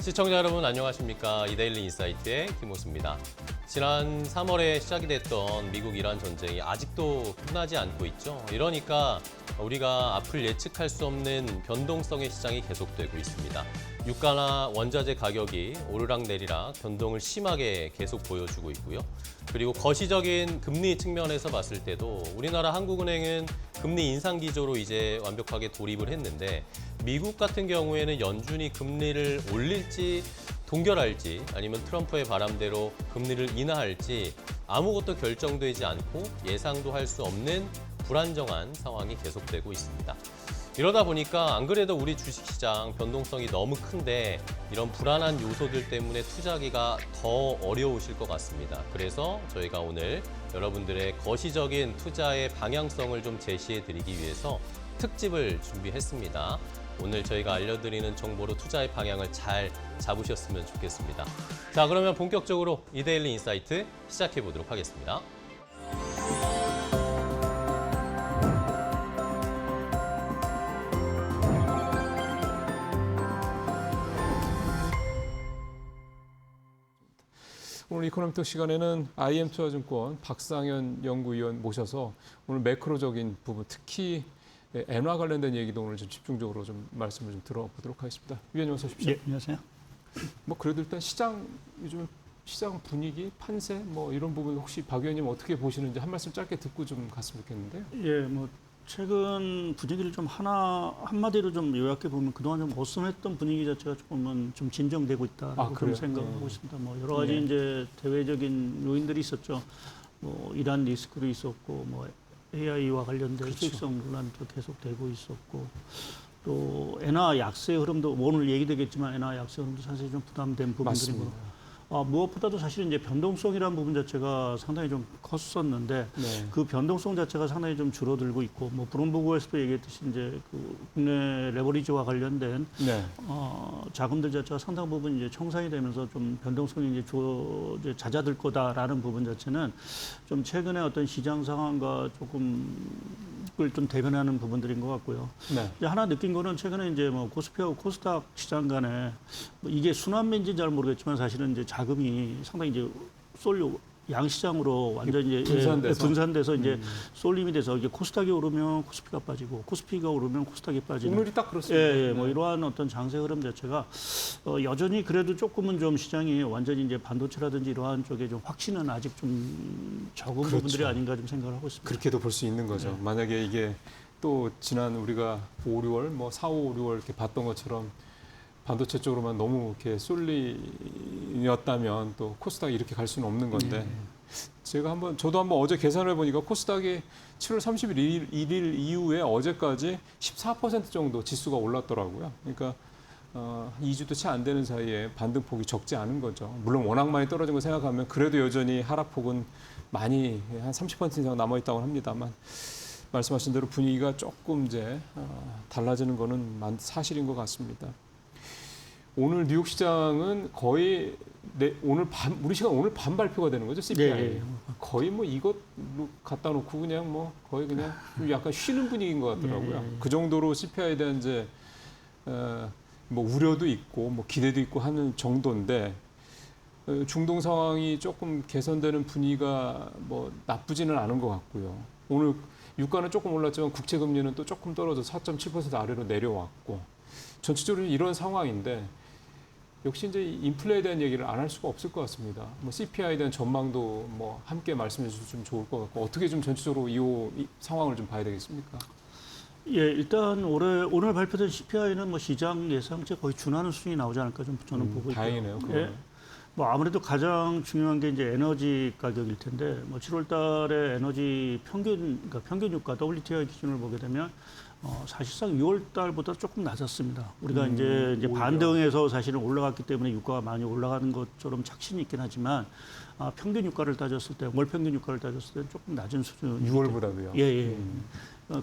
시청자 여러분 안녕하십니까? 이데일리 인사이트의 김호수입니다. 지난 3월에 시작이 됐던 미국-이란 전쟁이 아직도 끝나지 않고 있죠. 이러니까 우리가 앞을 예측할 수 없는 변동성의 시장이 계속되고 있습니다. 유가나 원자재 가격이 오르락내리락 변동을 심하게 계속 보여주고 있고요. 그리고 거시적인 금리 측면에서 봤을 때도 우리나라 한국은행은 금리 인상 기조로 이제 완벽하게 돌입을 했는데 미국 같은 경우에는 연준이 금리를 올릴지 동결할지 아니면 트럼프의 바람대로 금리를 인하할지 아무것도 결정되지 않고 예상도 할 수 없는 불안정한 상황이 계속되고 있습니다. 이러다 보니까 안 그래도 우리 주식시장 변동성이 너무 큰데 이런 불안한 요소들 때문에 투자하기가 더 어려우실 것 같습니다. 그래서 저희가 오늘 여러분들의 거시적인 투자의 방향성을 좀 제시해 드리기 위해서 특집을 준비했습니다. 오늘 저희가 알려드리는 정보로 투자의 방향을 잘 잡으셨으면 좋겠습니다. 자, 그러면 본격적으로 이데일리 인사이트 시작해 보도록 하겠습니다. 오늘 이코노미톡 시간에는 IM투자증권 박상현 연구위원 모셔서 오늘 매크로적인 부분, 특히 엔화 관련된 얘기도 오늘 좀 집중적으로 좀 말씀을 좀 들어보도록 하겠습니다. 위원님 어서 오십시오. 예, 안녕하세요. 뭐 그래도 일단 요즘 시장 분위기, 판세 뭐 이런 부분 혹시 박 위원님 어떻게 보시는지 한 말씀 짧게 듣고 좀 갔으면 좋겠는데요. 예, 뭐 최근 분위기를 좀 한마디로 좀 요약해 보면 그동안 좀 어수선했던 분위기 자체가 조금은 좀 진정되고 있다라고 그런 생각하고 있습니다. 뭐 여러 가지 이제 대외적인 요인들이 있었죠. 뭐 이란 리스크도 있었고, 뭐 AI와 관련된 수익성 논란도 계속되고 있었고, 또 엔화 약세 흐름도 오늘 얘기되겠지만 엔화 약세 흐름도 사실 좀 부담된 부분들이고. 무엇보다도 사실 이제 변동성이라는 부분 자체가 상당히 좀 컸었는데 그 변동성 자체가 상당히 좀 줄어들고 있고 뭐 브룸버그에서도 얘기했듯이 이제 그 국내 레버리지와 관련된 자금들 자체가 상당 부분 이제 청산이 되면서 좀 변동성이 이제 잦아들 거다라는 부분 자체는 좀 최근에 어떤 시장 상황과 조금 좀 대변하는 부분들인 것 같고요. 이제 하나 느낀 거는 최근에 이제 뭐 코스피하고 코스닥 시장 간에 뭐 이게 순환매인지는 잘 모르겠지만 사실은 이제 자금이 상당히 이제 쏠려 양시장으로 완전히 분산돼서 이제 쏠림이 돼서 이게 코스닥이 오르면 코스피가 빠지고 코스피가 오르면 코스닥이 빠지는. 오늘이 딱 그렇습니다. 예, 뭐 이러한 어떤 장세 흐름 자체가 여전히 그래도 조금은 좀 시장이 완전히 이제 반도체라든지 이러한 쪽에 좀 확신은 아직 좀 적은 부분들이 아닌가 좀 생각을 하고 있습니다. 그렇게도 볼 수 있는 거죠. 만약에 이게 또 지난 우리가 5, 6월, 뭐 4, 5, 6월 이렇게 봤던 것처럼 반도체 쪽으로만 너무 이렇게 쏠리였다면 또 코스닥이 이렇게 갈 수는 없는 건데 저도 한번 어제 계산을 해보니까 코스닥이 7월 31일 이후에 어제까지 14% 정도 지수가 올랐더라고요. 그러니까 2주도 채 안 되는 사이에 반등폭이 적지 않은 거죠. 물론 워낙 많이 떨어진 거 생각하면 그래도 여전히 하락폭은 많이 한 30% 이상 남아있다고 합니다만 말씀하신 대로 분위기가 조금 이제 달라지는 거는 사실인 것 같습니다. 오늘 뉴욕 시장은 거의 우리 시간 오늘 밤 발표가 되는 거죠, CPI. 네. 거의 뭐 이것 갖다 놓고 그냥 뭐 거의 그냥 약간 쉬는 분위기인 것 같더라고요. 그 정도로 CPI에 대한 이제 뭐 우려도 있고 뭐 기대도 있고 하는 정도인데 중동 상황이 조금 개선되는 분위기가 뭐 나쁘지는 않은 것 같고요. 오늘 유가는 조금 올랐지만 국채 금리는 또 조금 떨어져 4.7% 아래로 내려왔고 전체적으로 이런 상황인데 역시 이제 인플레에 대한 얘기를 안 할 수가 없을 것 같습니다. 뭐 CPI에 대한 전망도 뭐 함께 말씀해 주시면 좋을 것 같고 어떻게 좀 전체적으로 이 상황을 좀 봐야 되겠습니까? 예, 일단 오늘 발표된 CPI는 뭐 시장 예상치에 거의 준하는 수준이 나오지 않을까 좀 저는 보고 있고요. 다행이네요. 예. 뭐 아무래도 가장 중요한 게 이제 에너지 가격일 텐데 뭐 7월달에 에너지 그러니까 평균 유가 WTI 기준을 보게 되면 사실상 6월달보다 조금 낮았습니다. 우리가 이제 반등해서 사실은 올라갔기 때문에 유가가 많이 올라가는 것처럼 착신이 있긴 하지만 평균 유가를 따졌을 때 월 평균 유가를 따졌을 때 조금 낮은 수준. 6월보다도요. 예.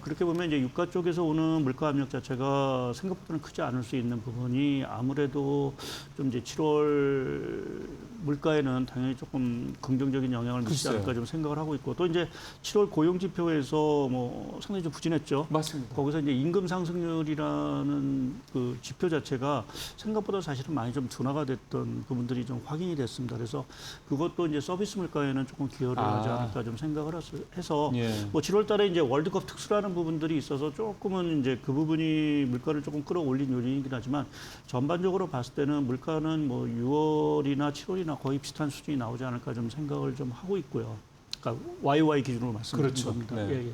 그렇게 보면 이제 유가 쪽에서 오는 물가 압력 자체가 생각보다는 크지 않을 수 있는 부분이 아무래도 좀 이제 7월 물가에는 당연히 조금 긍정적인 영향을 미치지 글쎄요. 않을까 좀 생각을 하고 있고 또 이제 7월 고용 지표에서 뭐 상당히 좀 부진했죠. 맞습니다. 거기서 이제 임금 상승률이라는 그 지표 자체가 생각보다 사실은 많이 좀 둔화가 됐던 부분들이 좀 확인이 됐습니다. 그래서 그것도 이제 서비스 물가에는 조금 기여를 하지 않을까 좀 생각을 해서 예. 뭐 7월 달에 이제 월드컵 특수라는 부분들이 있어서 조금은 이제 그 부분이 물가를 조금 끌어올린 요인이긴 하지만 전반적으로 봤을 때는 물가는 뭐 6월이나 7월이나 거의 비슷한 수준이 나오지 않을까 좀 생각을 좀 하고 있고요. 그러니까 YY 기준으로 말씀드린 그렇죠. 겁니다. 네. 예, 예.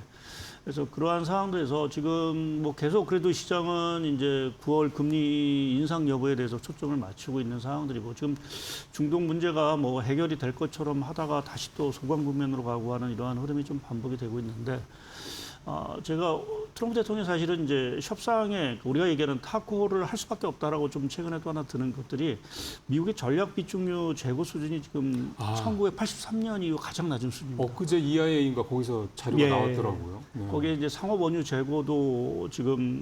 그래서 그러한 상황들에서 지금 뭐 계속 그래도 시장은 이제 9월 금리 인상 여부에 대해서 초점을 맞추고 있는 상황들이고 지금 중동 문제가 뭐 해결이 될 것처럼 하다가 다시 또 소강 국면으로 가고 하는 이러한 흐름이 좀 반복이 되고 있는데 제가 트럼프 대통령이 사실은 이제 협상에 우리가 얘기하는 타코를 할 수밖에 없다라고 좀 최근에 또 하나 드는 것들이 미국의 전략 비축유 재고 수준이 지금 1983년 이후 가장 낮은 수준입니다. 엊그제 EIA인가 거기서 자료가 예. 나왔더라고요. 거기에 이제 상업 원유 재고도 지금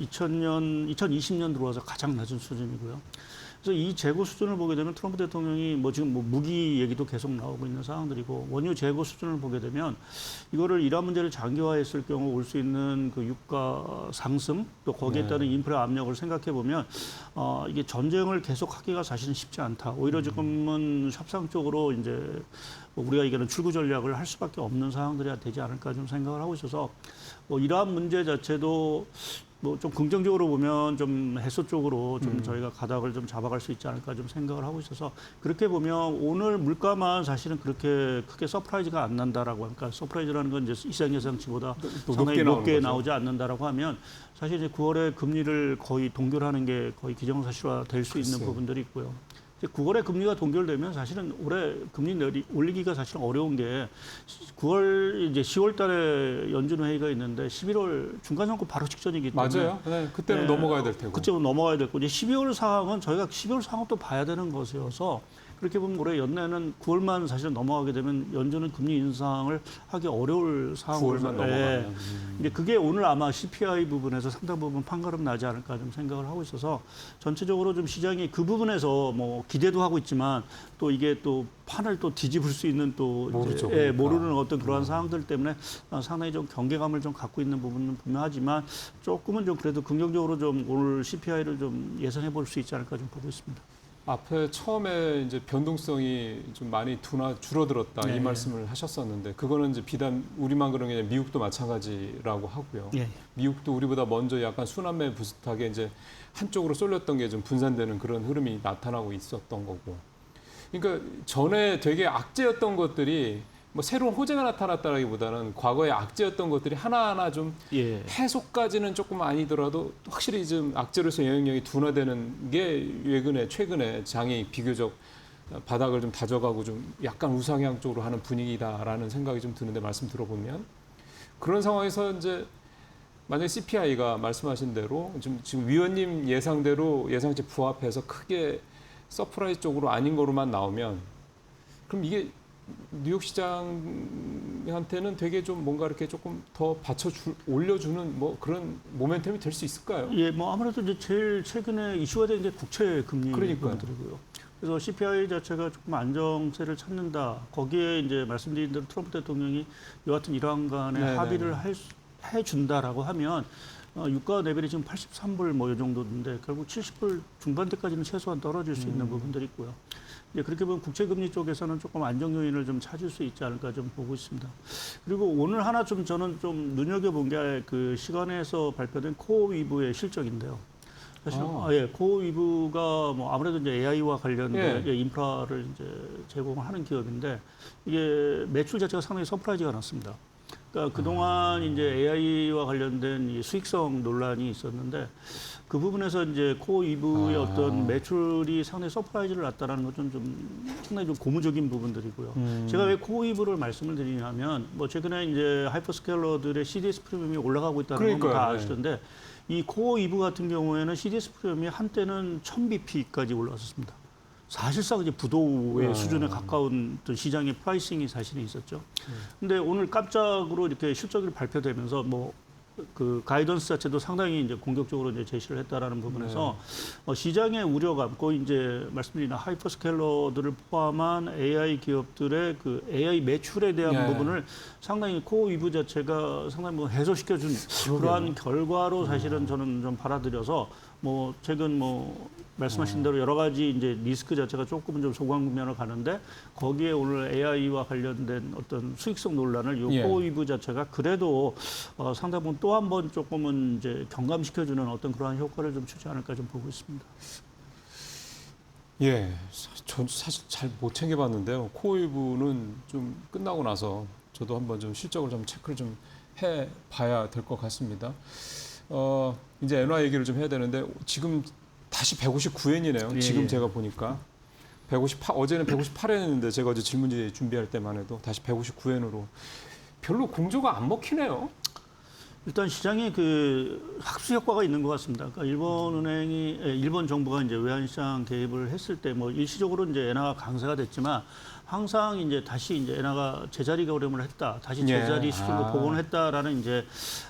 2020년 들어와서 가장 낮은 수준이고요. 그래서 이 재고 수준을 보게 되면 트럼프 대통령이 뭐 지금 뭐 무기 얘기도 계속 나오고 있는 상황들이고 원유 재고 수준을 보게 되면 이거를 이란 문제를 장기화했을 경우 올 수 있는 그 유가 상승 또 거기에 따른 인프레 압력을 생각해 보면 이게 전쟁을 계속하기가 사실은 쉽지 않다. 오히려 지금은 협상 쪽으로 이제 우리가 얘기하는 출구 전략을 할 수밖에 없는 상황들이 되지 않을까 좀 생각을 하고 있어서 뭐 이러한 문제 자체도 뭐 좀 긍정적으로 보면 좀 해소 쪽으로 좀 저희가 가닥을 좀 잡아갈 수 있지 않을까 좀 생각을 하고 있어서 그렇게 보면 오늘 물가만 사실은 그렇게 크게 서프라이즈가 안 난다라고 하니까 서프라이즈라는 건 이제 시장 예상치보다 또 상당히 높게 높게 나오는 나오지 않는다라고 하면 사실 이제 9월에 금리를 거의 동결하는 게 거의 기정사실화 될 수 있는 글쎄요. 부분들이 있고요. 9월에 금리가 동결되면 사실은 올해 금리 올리기가 사실 어려운 게 9월 이제 10월 달에 연준 회의가 있는데 11월 중간 선거 바로 직전이기 때문에 맞아요. 네, 그때는 넘어가야 될 테고. 그때는 넘어가야 됐고 이제 12월 상황은 저희가 12월 상황도 봐야 되는 것이어서 그렇게 보면 올해 연내는 9월만 사실 넘어가게 되면 연준은 금리 인상을 하기 어려울 상황을 9월만 넘어가면. 이제 그게 오늘 아마 CPI 부분에서 상당 부분 판가름 나지 않을까 좀 생각을 하고 있어서 전체적으로 좀 시장이 그 부분에서 뭐 기대도 하고 있지만 또 이게 또 판을 또 뒤집을 수 있는 또 모르죠, 이제, 그러니까. 모르는 어떤 그러한 상황들 때문에 상당히 좀 경계감을 좀 갖고 있는 부분은 분명하지만 조금은 좀 그래도 긍정적으로 좀 오늘 CPI를 좀 예상해 볼 수 있지 않을까 좀 보고 있습니다. 앞에 처음에 이제 변동성이 좀 많이 줄어들었다 네. 이 말씀을 하셨었는데 그거는 이제 비단 우리만 그런 게 아니라 미국도 마찬가지라고 하고요. 예. 미국도 우리보다 먼저 약간 순환매 비슷하게 이제 한쪽으로 쏠렸던 게 좀 분산되는 그런 흐름이 나타나고 있었던 거고. 그러니까 전에 되게 악재였던 것들이 뭐 새로운 호재가 나타났다라기보다는 과거에 악재였던 것들이 하나하나 좀 예. 해소까지는 조금 아니더라도 확실히 좀 악재로서 영향력이 둔화되는 게 최근에 장이 비교적 바닥을 좀 다져가고 좀 약간 우상향 쪽으로 하는 분위기다라는 생각이 좀 드는데 말씀 들어보면 그런 상황에서 이제 만약에 CPI가 말씀하신 대로 지금 위원님 예상대로 예상치 부합해서 크게 서프라이즈 쪽으로 아닌 거로만 나오면 그럼 이게 뉴욕 시장한테는 되게 좀 뭔가 이렇게 조금 더 올려주는 뭐 그런 모멘텀이 될 수 있을까요? 예, 뭐 아무래도 이제 제일 최근에 이슈가 된 게 국채 금리 그러니까요. 부분들이고요. 그래서 CPI 자체가 조금 안정세를 찾는다. 거기에 이제 말씀드린 대로 트럼프 대통령이 여하튼 이러한 간에 네네. 합의를 해준다라고 하면 유가 레벨이 지금 83불 뭐 이 정도인데 결국 70불 중반대까지는 최소한 떨어질 수 있는 부분들이 있고요. 이제 그렇게 보면 국채금리 쪽에서는 조금 안정 요인을 좀 찾을 수 있지 않을까 좀 보고 있습니다. 그리고 오늘 하나 좀 저는 좀 눈여겨본 게 그 시간에서 발표된 코어위브의 실적인데요. 사실 코어위브가 뭐 아무래도 이제 AI와 관련된 인프라를 이제 제공을 하는 기업인데 이게 매출 자체가 상당히 서프라이즈가 났습니다. 그러니까 그동안 이제 AI와 관련된 이 수익성 논란이 있었는데 그 부분에서 이제 코어2부의 어떤 매출이 상당히 서프라이즈를 났다라는 것은 좀 상당히 좀 고무적인 부분들이고요. 제가 왜 코어2부를 말씀을 드리냐면 뭐 최근에 이제 하이퍼스케일러들의 CDS 프리미엄이 올라가고 있다는 건 다 아시던데 이 코어2부 같은 경우에는 CDS 프리미엄이 한때는 1000bp까지 올라왔었습니다. 사실상 이제 부도의 수준에 가까운 어떤 시장의 프라이싱이 사실은 있었죠. 근데 오늘 깜짝으로 이렇게 실적이 발표되면서 뭐 그 가이던스 자체도 상당히 이제 공격적으로 이제 제시를 했다라는 부분에서 시장의 우려감, 그 이제 말씀드린 하이퍼스케일러들을 포함한 AI 기업들의 그 AI 매출에 대한 부분을 상당히 코어 위브 자체가 상당히 뭐 해소시켜준 그러한 결과로 사실은 저는 좀 받아들여서 뭐 최근 뭐 말씀하신 대로 여러 가지 이제 리스크 자체가 조금은 좀 소강 국면을 가는데 거기에 오늘 AI와 관련된 어떤 수익성 논란을 이 코어 위브 자체가 그래도 상당 부분 또 한 번 조금은 이제 경감시켜주는 어떤 그러한 효과를 좀 주지 않을까 좀 보고 있습니다. 예, 전 사실 잘 못 챙겨봤는데요. 코어위브는 좀 끝나고 나서 저도 한번 좀 실적을 좀 체크를 좀 해봐야 될 것 같습니다. 이제 엔화 얘기를 좀 해야 되는데 지금 다시 159엔이네요. 지금 제가 보니까 158 어제는 158엔인데 제가 어제 질문지 준비할 때만 해도 다시 159엔으로 별로 공조가 안 먹히네요. 일단 시장에 그 학수 효과가 있는 것 같습니다. 그러니까 일본 정부가 이제 외환시장 개입을 했을 때 뭐 일시적으로 이제 엔화가 강세가 됐지만 항상 이제 다시 이제 엔화가 제자리 걸음을 했다, 다시 제자리 수준으로 복원을 했다라는 이제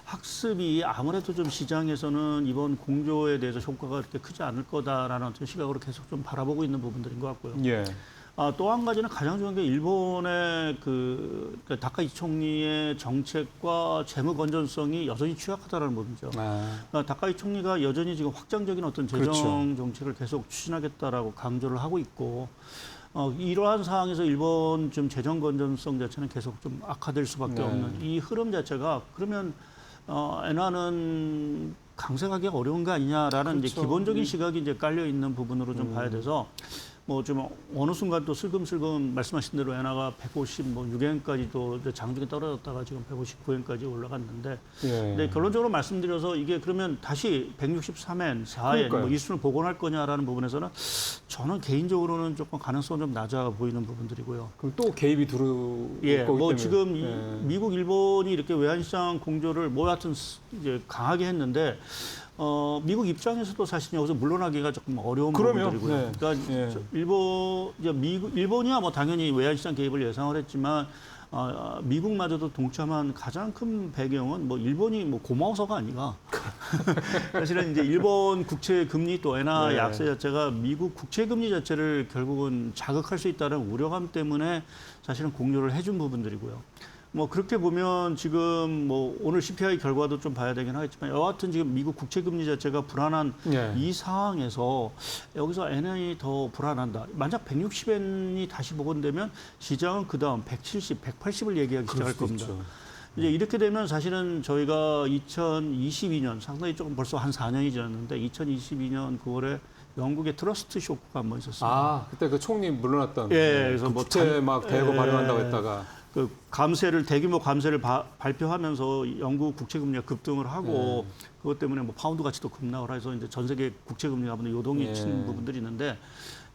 학습이 아무래도 좀 시장에서는 이번 공조에 대해서 효과가 그렇게 크지 않을 거다라는 어떤 시각으로 계속 좀 바라보고 있는 부분들인 것 같고요. 예. 또 한 가지는 가장 중요한 게 일본의 그러니까 다카이 총리의 정책과 재무 건전성이 여전히 취약하다는 부분이죠. 그러니까 다카이 총리가 여전히 지금 확장적인 어떤 재정 정책을 계속 추진하겠다라고 강조를 하고 있고 이러한 상황에서 일본 좀 재정 건전성 자체는 계속 좀 악화될 수밖에 없는 이 흐름 자체가 그러면 엔화는 강세가기가 어려운 거 아니냐라는 이제 기본적인 시각이 이제 깔려 있는 부분으로 좀 봐야 돼서. 뭐 좀 어느 순간 또 슬금슬금 말씀하신 대로 엔화가 156엔까지도 장중에 떨어졌다가 지금 159엔까지 올라갔는데 근데 결론적으로 말씀드려서 이게 그러면 다시 163엔, 4엔 뭐 이 수준을 복원할 거냐라는 부분에서는 저는 개인적으로는 조금 가능성은 좀 낮아 보이는 부분들이고요. 그럼 또 개입이 들어올 거기 뭐 때문에. 지금 미국, 일본이 이렇게 외환시장 공조를 뭐 하여튼 이제 강하게 했는데 미국 입장에서도 사실 여기서 물러나기가 조금 어려운 부분들이고요. 그러니까 일본이야 뭐 당연히 외환시장 개입을 예상을 했지만 미국마저도 동참한 가장 큰 배경은 뭐 일본이 뭐 고마워서가 아니라 사실은 이제 일본 국채 금리 또 엔화 약세 자체가 미국 국채 금리 자체를 결국은 자극할 수 있다는 우려감 때문에 사실은 공유를 해준 부분들이고요. 뭐 그렇게 보면 지금 뭐 오늘 CPI 결과도 좀 봐야 되긴 하겠지만 여하튼 지금 미국 국채 금리 자체가 불안한 이 상황에서 여기서 엔이 더 불안한다. 만약 160엔이 다시 복원되면 시장은 그다음 170, 180을 얘기하기 시작할 겁니다. 이제 이렇게 되면 사실은 저희가 2022년 상당히 조금 벌써 한 4년이 지났는데 2022년 9월에 영국의 트러스트 쇼크가 한번 있었습니다. 그때 그 총리 물러났던. 그래서 그 국채 막 대거 발행한다고 했다가. 그 대규모 감세를 발표하면서 영국 국채 금리가 급등을 하고 그것 때문에 뭐 파운드 가치도 급락을 해서 이제 전 세계 국채 금리가 요동이 친 부분들이 있는데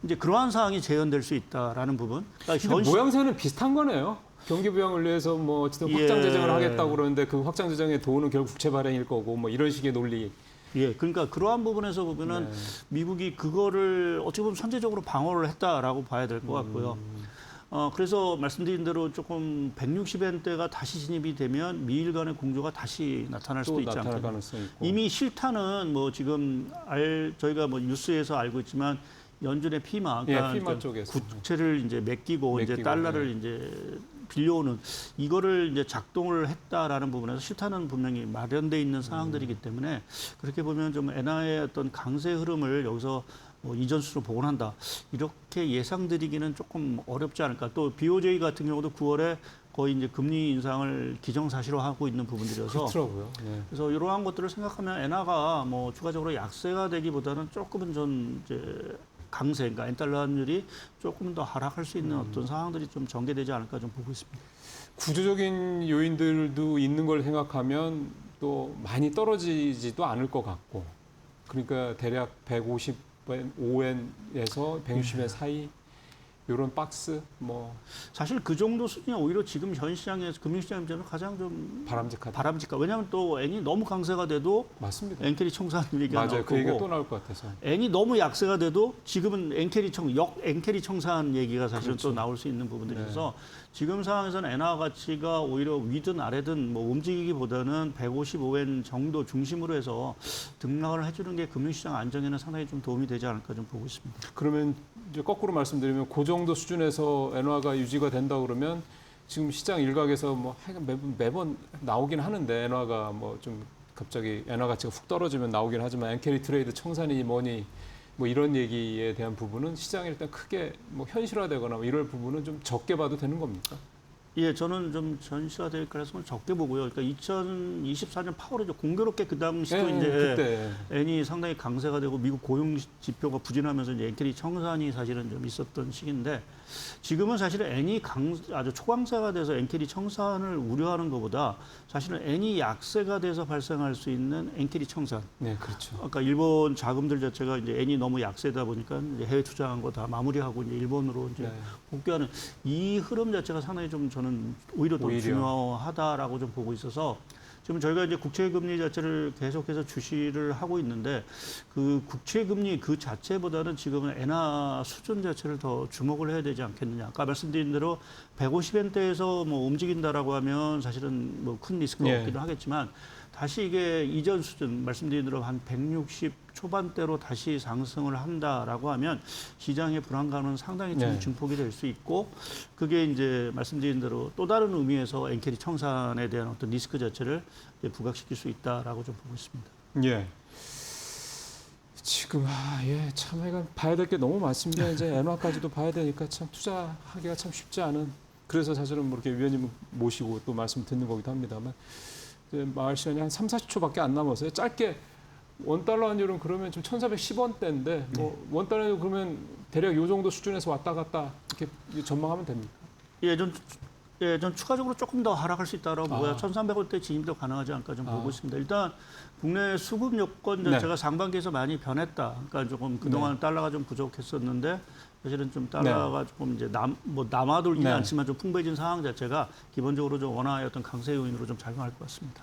이제 그러한 상황이 재현될 수 있다라는 부분. 그러니까 모양새는 비슷한 거네요. 경기 부양을 위해서 뭐 어쨌든 확장 재정을 하겠다고 그러는데 그 확장 재정의 도는 결국 국채 발행일 거고 뭐 이런 식의 논리. 그러니까 그러한 부분에서 보면은 미국이 그거를 어찌 보면 선제적으로 방어를 했다라고 봐야 될 것 같고요. 그래서 말씀드린 대로 조금 160엔대가 다시 진입이 되면 미일 간의 공조가 다시 나타날 수도 있지 않겠나. 이미 실타는 뭐 지금 저희가 뭐 뉴스에서 알고 있지만 연준의 피마, 그러니까 쪽에서 국채를 이제 맡기고 이제 달러를 이제 빌려오는 이거를 이제 작동을 했다라는 부분에서 실타는 분명히 마련돼 있는 상황들이기 때문에 그렇게 보면 좀 엔화의 어떤 강세 흐름을 여기서 뭐 이전수로 복원한다 이렇게 예상드리기는 조금 어렵지 않을까. 또 BOJ 같은 경우도 9월에 거의 이제 금리 인상을 기정사실화하고 있는 부분들이어서 그렇더라고요. 그래서 이러한 것들을 생각하면 엔화가 뭐 추가적으로 약세가 되기보다는 조금은 좀 이제 강세, 그러니까 엔달러 환율이 조금 더 하락할 수 있는 어떤 상황들이 좀 전개되지 않을까 좀 보고 있습니다. 구조적인 요인들도 있는 걸 생각하면 또 많이 떨어지지도 않을 것 같고 그러니까 대략 155엔에서 160엔 사이 이런 박스 뭐 사실 그 정도 수준이 오히려 지금 현 시장에서 금융시장 입장에서 가장 좀 바람직하다. 왜냐하면 또 N이 너무 강세가 돼도 맞습니다. 엔캐리 청산 얘기가 맞아요. 나올 그 얘기가 거고 또 나올 것 같아서. N이 너무 약세가 돼도 지금은 역 엔캐리 청산 얘기가 사실은 그렇죠. 또 나올 수 있는 부분들이 네. 있어서 지금 상황에서는 엔화 가치가 오히려 위든 아래든 뭐 움직이기보다는 155엔 정도 중심으로 해서 등락을 해주는 게 금융시장 안정에는 상당히 좀 도움이 되지 않을까 좀 보고 있습니다. 그러면 이제 거꾸로 말씀드리면 그 정도 수준에서 엔화가 유지가 된다 그러면 지금 시장 일각에서 뭐 하여간 매번 나오긴 하는데 엔화가 뭐 좀 갑자기 엔화 가치가 훅 떨어지면 나오긴 하지만 엔캐리 트레이드 청산이니 뭐니 뭐 이런 얘기에 대한 부분은 시장에 일단 크게 뭐 현실화되거나 뭐 이럴 부분은 좀 적게 봐도 되는 겁니까? 예, 저는 좀 전시화될 가능성을 적게 보고요. 그러니까 2024년 8월에 공교롭게 그 당시도 예, 이제 그때. N이 상당히 강세가 되고 미국 고용 지표가 부진하면서 이제 엔캐리 청산이 사실은 좀 있었던 시기인데 지금은 사실은 N이 아주 초강세가 돼서 엔캐리 청산을 우려하는 것보다 사실은 N이 약세가 돼서 발생할 수 있는 엔캐리 청산. 네, 그렇죠. 아까 일본 자금들 자체가 이제 N이 너무 약세다 보니까 이제 해외 투자한 거 다 마무리하고 이제 일본으로 이제 네. 복귀하는 이 흐름 자체가 상당히 좀 저는 오히려 더 중요하다라고 좀 보고 있어서 지금 저희가 이제 국채금리 자체를 계속해서 주시를 하고 있는데 그 국채금리 그 자체보다는 지금은 엔화 수준 자체를 더 주목을 해야 되지 않겠느냐. 아까 말씀드린 대로 150엔대에서 뭐 움직인다라고 하면 사실은 뭐 큰 리스크가 예. 없기도 하겠지만 다시 이게 이전 수준 말씀드린 대로 한 160 초반대로 다시 상승을 한다라고 하면 시장의 불안감은 상당히 좀 네. 증폭이 될 수 있고 그게 이제 말씀드린 대로 또 다른 의미에서 엔캐리 청산에 대한 어떤 리스크 자체를 이제 부각시킬 수 있다라고 좀 보고 있습니다. 예. 지금 참 이건 봐야 될 게 너무 많습니다. 이제 엔화까지도 봐야 되니까 참 투자하기가 참 쉽지 않은. 그래서 사실은 뭐 이렇게 위원님 모시고 또 말씀 듣는 거기도 합니다만 이제 마을 시간이 한 3, 40초밖에 안 남았어요. 짧게 원달러 환율은 그러면 좀 1,410원대인데 뭐 원달러 환율 그러면 대략 요 정도 수준에서 왔다 갔다 이렇게 전망하면 됩니까? 전 추가적으로 조금 더 하락할 수 있다고 보고요. 1,300원대 진입도 가능하지 않을까 좀 보고 있습니다. 일단 국내 수급 요건 자체가 상반기에서 많이 변했다. 그러니까 조금 그동안 달러가 좀 부족했었는데 사실은 좀 달러가 조금 이제 남아돌지는 않지만 좀 풍부해진 상황 자체가 기본적으로 좀 원화의 어떤 강세 요인으로 좀 작용할 것 같습니다.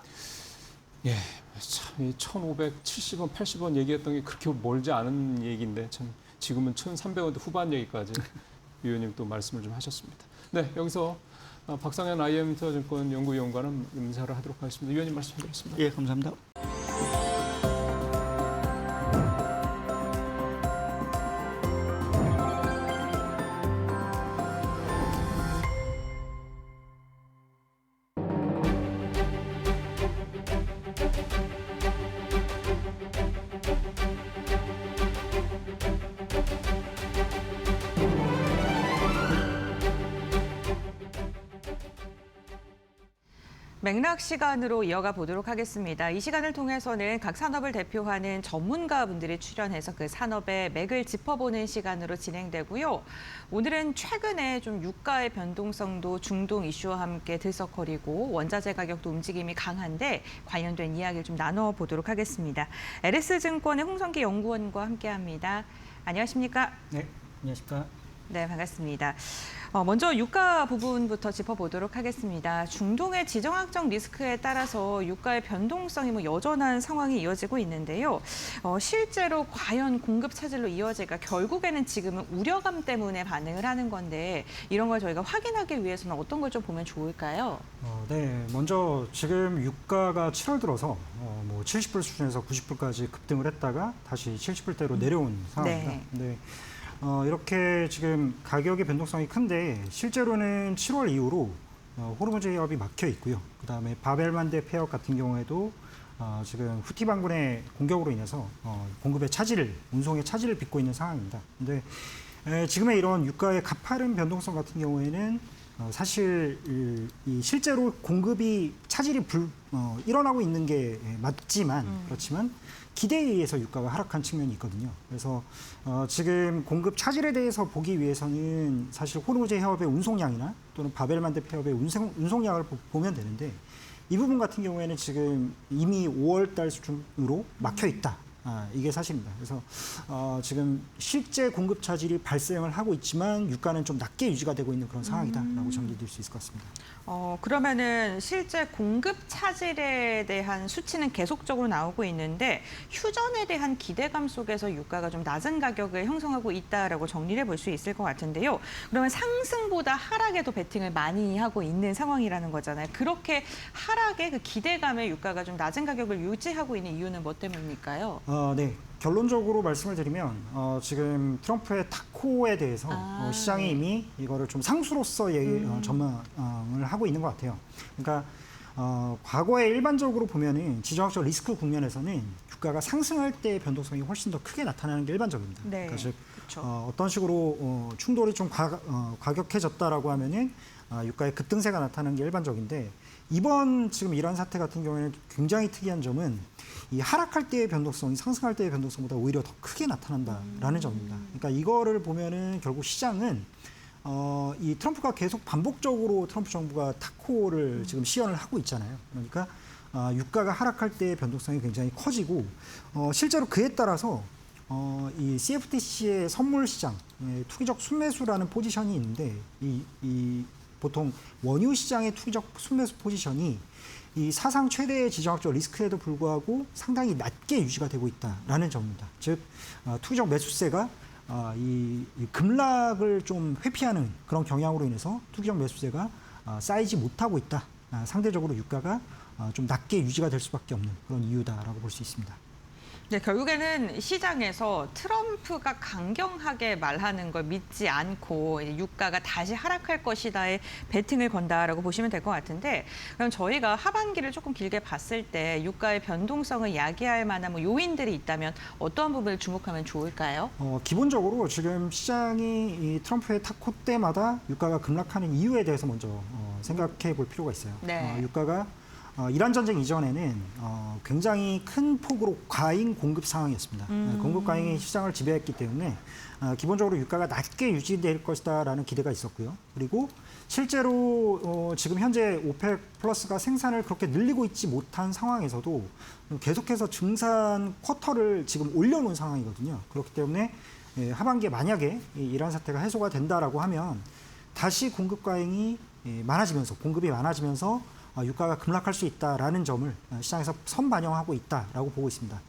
예, 참 1,570원, 80원 얘기했던 게 그렇게 멀지 않은 얘기인데 참 지금은 1,300원대 후반 얘기까지 위원님 또 말씀을 좀 하셨습니다. 네, 여기서 박상현 IM투자증권 연구위원과는 인사를 하도록 하겠습니다. 위원님 말씀드리겠습니다. 예, 감사합니다. 맥락 시간으로 이어가 보도록 하겠습니다. 이 시간을 통해서는 각 산업을 대표하는 전문가분들이 출연해서 그 산업의 맥을 짚어보는 시간으로 진행되고요. 오늘은 최근에 좀 유가의 변동성도 중동 이슈와 함께 들썩거리고 원자재 가격도 움직임이 강한데 관련된 이야기를 좀 나눠보도록 하겠습니다. LS증권의 홍성기 연구원과 함께합니다. 안녕하십니까? 네, 안녕하십니까? 네, 반갑습니다. 먼저 유가 부분부터 짚어보도록 하겠습니다. 중동의 지정학적 리스크에 따라서 유가의 변동성이 여전한 상황이 이어지고 있는데요. 실제로 과연 공급 차질로 이어질까? 결국에는 지금은 우려감 때문에 반응을 하는 건데 이런 걸 저희가 확인하기 위해서는 어떤 걸 좀 보면 좋을까요? 네, 먼저 지금 유가가 7월 들어서 70불 수준에서 90불까지 급등을 했다가 다시 70불대로 내려온 상황입니다. 네. 이렇게 지금 가격의 변동성이 큰데 실제로는 7월 이후로 호르무즈 해협이 막혀 있고요. 그다음에 바벨만데 폐역 같은 경우에도 지금 후티 반군의 공격으로 인해서 공급의 차질을, 운송의 차질을 빚고 있는 상황입니다. 근데 지금의 이런 유가의 가파른 변동성 같은 경우에는 사실 이 실제로 공급이 차질이 일어나고 있는 게 맞지만 그렇지만 기대에 의해서 유가가 하락한 측면이 있거든요. 그래서 지금 공급 차질에 대해서 보기 위해서는 사실 호르무즈 해협의 운송량이나 또는 바벨만데 폐협의 운송량을 보면 되는데 이 부분 같은 경우에는 지금 이미 5월 달 수준으로 막혀 있다. 이게 사실입니다. 그래서 지금 실제 공급 차질이 발생을 하고 있지만 유가는 좀 낮게 유지가 되고 있는 그런 상황이다라고 정리될 수 있을 것 같습니다. 그러면은 실제 공급 차질에 대한 수치는 계속적으로 나오고 있는데 휴전에 대한 기대감 속에서 유가가 좀 낮은 가격을 형성하고 있다라고 정리를 해볼 수 있을 것 같은데요. 그러면 상승보다 하락에 더 베팅을 많이 하고 있는 상황이라는 거잖아요. 그렇게 하락의 그 기대감에 유가가 좀 낮은 가격을 유지하고 있는 이유는 뭐 때문일까요? 네. 결론적으로 말씀을 드리면 지금 트럼프의 타코에 대해서 시장이 이미 이거를 좀 상수로서 전망을 하고 있는 것 같아요. 그러니까 과거에 일반적으로 보면은 지정학적 리스크 국면에서는 유가가 상승할 때의 변동성이 훨씬 더 크게 나타나는 게 일반적입니다. 네. 그러니까 즉 그렇죠. 어떤 식으로 충돌이 좀 과격해졌다라고 하면은 유가의 급등세가 나타나는 게 일반적인데 이번 지금 이란 사태 같은 경우에는 굉장히 특이한 점은 이 하락할 때의 변동성이 상승할 때의 변동성보다 오히려 더 크게 나타난다라는 점입니다. 그러니까 이거를 보면은 결국 시장은 이 트럼프가 계속 반복적으로 트럼프 정부가 타코를 지금 시연을 하고 있잖아요. 그러니까 유가가 하락할 때의 변동성이 굉장히 커지고 실제로 그에 따라서 이 CFTC의 선물 시장 투기적 순매수라는 포지션이 있는데 이 보통 원유 시장의 투기적 순매수 포지션이 이 사상 최대의 지정학적 리스크에도 불구하고 상당히 낮게 유지가 되고 있다라는 점입니다. 즉 투기적 매수세가 이 급락을 좀 회피하는 그런 경향으로 인해서 투기적 매수세가 쌓이지 못하고 있다. 상대적으로 유가가 좀 낮게 유지가 될 수밖에 없는 그런 이유다라고 볼 수 있습니다. 네, 결국에는 시장에서 트럼프가 강경하게 말하는 걸 믿지 않고 이제 유가가 다시 하락할 것이다에 베팅을 건다라고 보시면 될 것 같은데 그럼 저희가 하반기를 조금 길게 봤을 때 유가의 변동성을 야기할 만한 뭐 요인들이 있다면 어떠한 부분을 주목하면 좋을까요? 기본적으로 지금 시장이 이 트럼프의 타코 때마다 유가가 급락하는 이유에 대해서 먼저 생각해 볼 필요가 있어요. 네. 유가가 이란 전쟁 이전에는 굉장히 큰 폭으로 과잉 공급 상황이었습니다. 공급 과잉이 시장을 지배했기 때문에 기본적으로 유가가 낮게 유지될 것이다라는 기대가 있었고요. 그리고 실제로 지금 현재 오펙 플러스가 생산을 그렇게 늘리고 있지 못한 상황에서도 계속해서 증산 쿼터를 지금 올려놓은 상황이거든요. 그렇기 때문에 하반기에 만약에 이란 사태가 해소가 된다라고 하면 다시 공급 과잉이 많아지면서 공급이 많아지면서 유가가 급락할 수 있다라는 점을 시장에서 선반영하고 있다라고 보고 있습니다.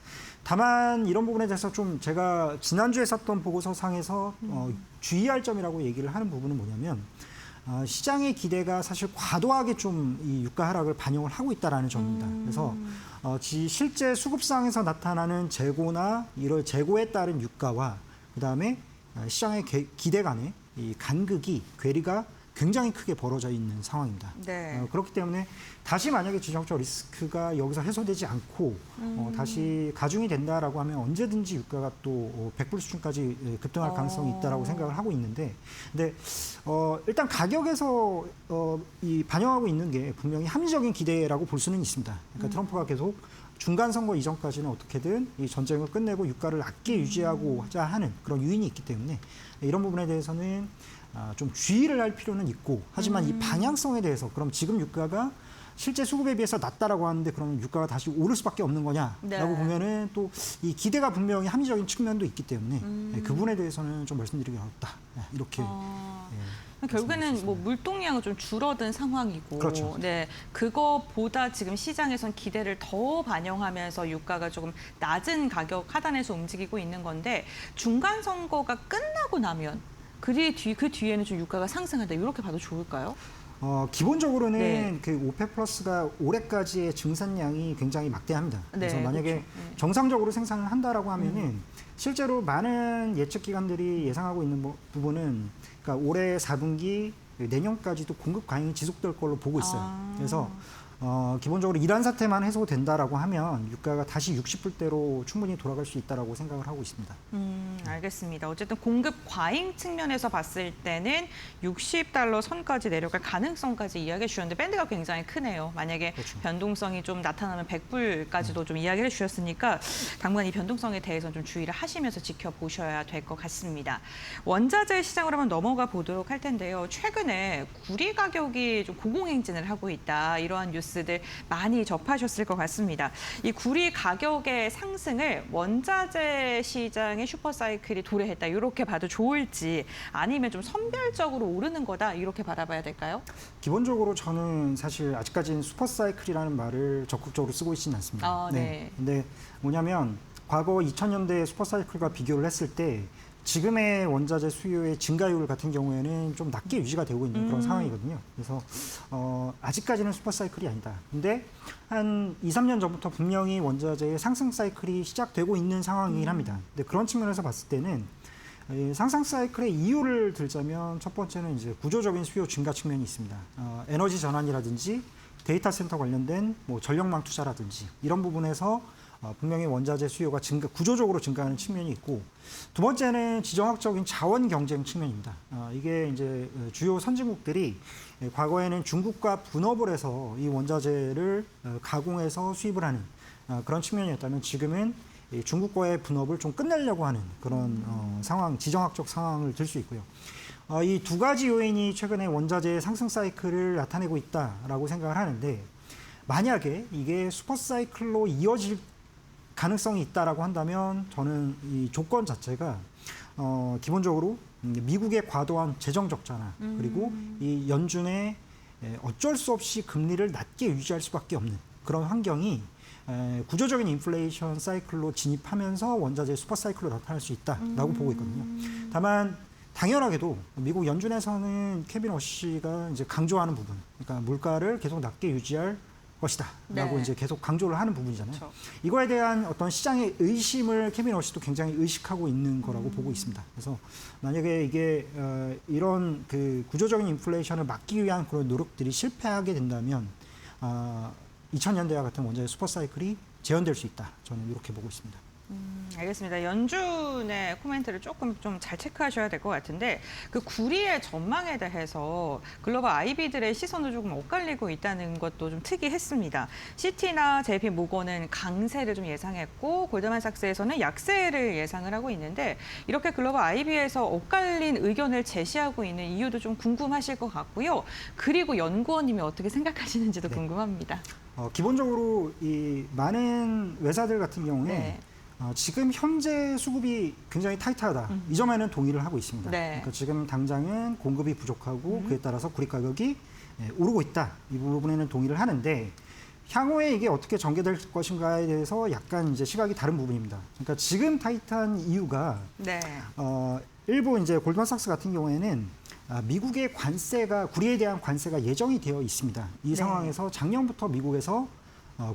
다만 이런 부분에 대해서 좀 제가 지난주에 썼던 보고서상에서 주의할 점이라고 얘기를 하는 부분은 뭐냐면 시장의 기대가 사실 과도하게 좀 이 유가 하락을 반영을 하고 있다라는 점입니다. 그래서 실제 수급상에서 나타나는 재고나 이런 재고에 따른 유가와 그다음에 시장의 기대 간의 이 간극이 괴리가 굉장히 크게 벌어져 있는 상황입니다. 네. 그렇기 때문에 다시 만약에 지정학적 리스크가 여기서 해소되지 않고 다시 가중이 된다라고 하면 언제든지 유가가 또 100불 수준까지 급등할 가능성이 있다라고 생각을 하고 있는데, 근데 일단 가격에서 이 반영하고 있는 게 분명히 합리적인 기대라고 볼 수는 있습니다. 그러니까 트럼프가 계속 중간 선거 이전까지는 어떻게든 이 전쟁을 끝내고 유가를 낮게 유지하고자 하는 그런 유인이 있기 때문에 이런 부분에 대해서는 좀 주의를 할 필요는 있고, 하지만 이 방향성에 대해서 그럼 지금 유가가 실제 수급에 비해서 낮다라고 하는데 그러면 유가가 다시 오를 수밖에 없는 거냐라고 네. 보면은 또 이 기대가 분명히 합리적인 측면도 있기 때문에 그 부분에 대해서는 좀 말씀드리기 어렵다. 이렇게. 결국에는 뭐 물동량은 좀 줄어든 상황이고, 그렇죠. 네, 그거보다 지금 시장에선 기대를 더 반영하면서 유가가 조금 낮은 가격 하단에서 움직이고 있는 건데 중간 선거가 끝나고 나면 그 뒤에는 좀 유가가 상승한다 이렇게 봐도 좋을까요? 기본적으로는 네. 그 오펙 플러스가 올해까지의 증산량이 굉장히 막대합니다. 그래서 네, 만약에 그렇죠. 네. 정상적으로 생산을 한다라고 하면은 실제로 많은 예측 기관들이 예상하고 있는 부분은 그러니까 올해 4분기 내년까지도 공급 과잉이 지속될 걸로 보고 있어요. 그래서 기본적으로 이란 사태만 해소된다라고 하면 유가가 다시 60불대로 충분히 돌아갈 수 있다라고 생각을 하고 있습니다. 알겠습니다. 어쨌든 공급 과잉 측면에서 봤을 때는 $60 선까지 내려갈 가능성까지 이야기해 주셨는데 밴드가 굉장히 크네요. 만약에 그렇죠. 변동성이 좀 나타나면 100불까지도 좀 이야기를 해주셨으니까 당분간 이 변동성에 대해서는 좀 주의를 하시면서 지켜보셔야 될 것 같습니다. 원자재 시장으로 한번 넘어가 보도록 할 텐데요. 최근에 구리 가격이 좀 고공행진을 하고 있다. 이러한 뉴스 뉴스들 많이 접하셨을 것 같습니다. 이 구리 가격의 상승을 원자재 시장의 슈퍼사이클이 도래했다 이렇게 봐도 좋을지 아니면 좀 선별적으로 오르는 거다 이렇게 바라봐야 될까요? 기본적으로 저는 사실 아직까지는 슈퍼사이클이라는 말을 적극적으로 쓰고 있지는 않습니다. 네. 근데 뭐냐면 과거 2000년대 슈퍼사이클과 비교를 했을 때 지금의 원자재 수요의 증가율 같은 경우에는 좀 낮게 유지가 되고 있는 그런 상황이거든요. 그래서 아직까지는 슈퍼사이클이 아니다. 근데 한 2, 3년 전부터 분명히 원자재의 상승 사이클이 시작되고 있는 상황이긴 합니다. 근데 그런 측면에서 봤을 때는 이 상승 사이클의 이유를 들자면 첫 번째는 이제 구조적인 수요 증가 측면이 있습니다. 에너지 전환이라든지 데이터 센터 관련된 뭐 전력망 투자라든지 이런 부분에서 분명히 원자재 수요가 구조적으로 증가하는 측면이 있고, 두 번째는 지정학적인 자원 경쟁 측면입니다. 이게 이제 주요 선진국들이 과거에는 중국과 분업을 해서 이 원자재를 가공해서 수입을 하는 그런 측면이었다면 지금은 중국과의 분업을 좀 끝내려고 하는 그런 상황, 지정학적 상황을 들 수 있고요. 이 두 가지 요인이 최근에 원자재의 상승 사이클을 나타내고 있다라고 생각을 하는데, 만약에 이게 슈퍼사이클로 이어질 가능성이 있다라고 한다면 저는 이 조건 자체가 기본적으로 미국의 과도한 재정 적자나 그리고 이 연준의 어쩔 수 없이 금리를 낮게 유지할 수밖에 없는 그런 환경이 구조적인 인플레이션 사이클로 진입하면서 원자재 슈퍼 사이클로 나타날 수 있다라고 보고 있거든요. 다만 당연하게도 미국 연준에서는 케빈 워시가 이제 강조하는 부분, 그러니까 물가를 계속 낮게 유지할 것이다라고 네. 이제 계속 강조를 하는 부분이잖아요. 그렇죠. 이거에 대한 어떤 시장의 의심을 케빈 워시도 굉장히 의식하고 있는 거라고 보고 있습니다. 그래서 만약에 이게 이런 그 구조적인 인플레이션을 막기 위한 그런 노력들이 실패하게 된다면 2000년대와 같은 원자재 슈퍼사이클이 재현될 수 있다. 저는 이렇게 보고 있습니다. 알겠습니다. 연준의 코멘트를 조금 좀 잘 체크하셔야 될 것 같은데, 그 구리의 전망에 대해서 글로벌 IB들의 시선도 조금 엇갈리고 있다는 것도 좀 특이했습니다. 시티나 JP 모건은 강세를 좀 예상했고, 골드만삭스에서는 약세를 예상을 하고 있는데, 이렇게 글로벌 IB에서 엇갈린 의견을 제시하고 있는 이유도 좀 궁금하실 것 같고요. 그리고 연구원님이 어떻게 생각하시는지도 궁금합니다. 기본적으로 이 많은 회사들 같은 경우에 네. 지금 현재 수급이 굉장히 타이트하다. 이 점에는 동의를 하고 있습니다. 네. 그러니까 지금 당장은 공급이 부족하고 그에 따라서 구리 가격이 오르고 있다. 이 부분에는 동의를 하는데, 향후에 이게 어떻게 전개될 것인가에 대해서 약간 이제 시각이 다른 부분입니다. 그러니까 지금 타이트한 이유가 네. 일부 이제 골드만삭스 같은 경우에는 미국의 관세가, 구리에 대한 관세가 예정이 되어 있습니다. 이 네. 상황에서 작년부터 미국에서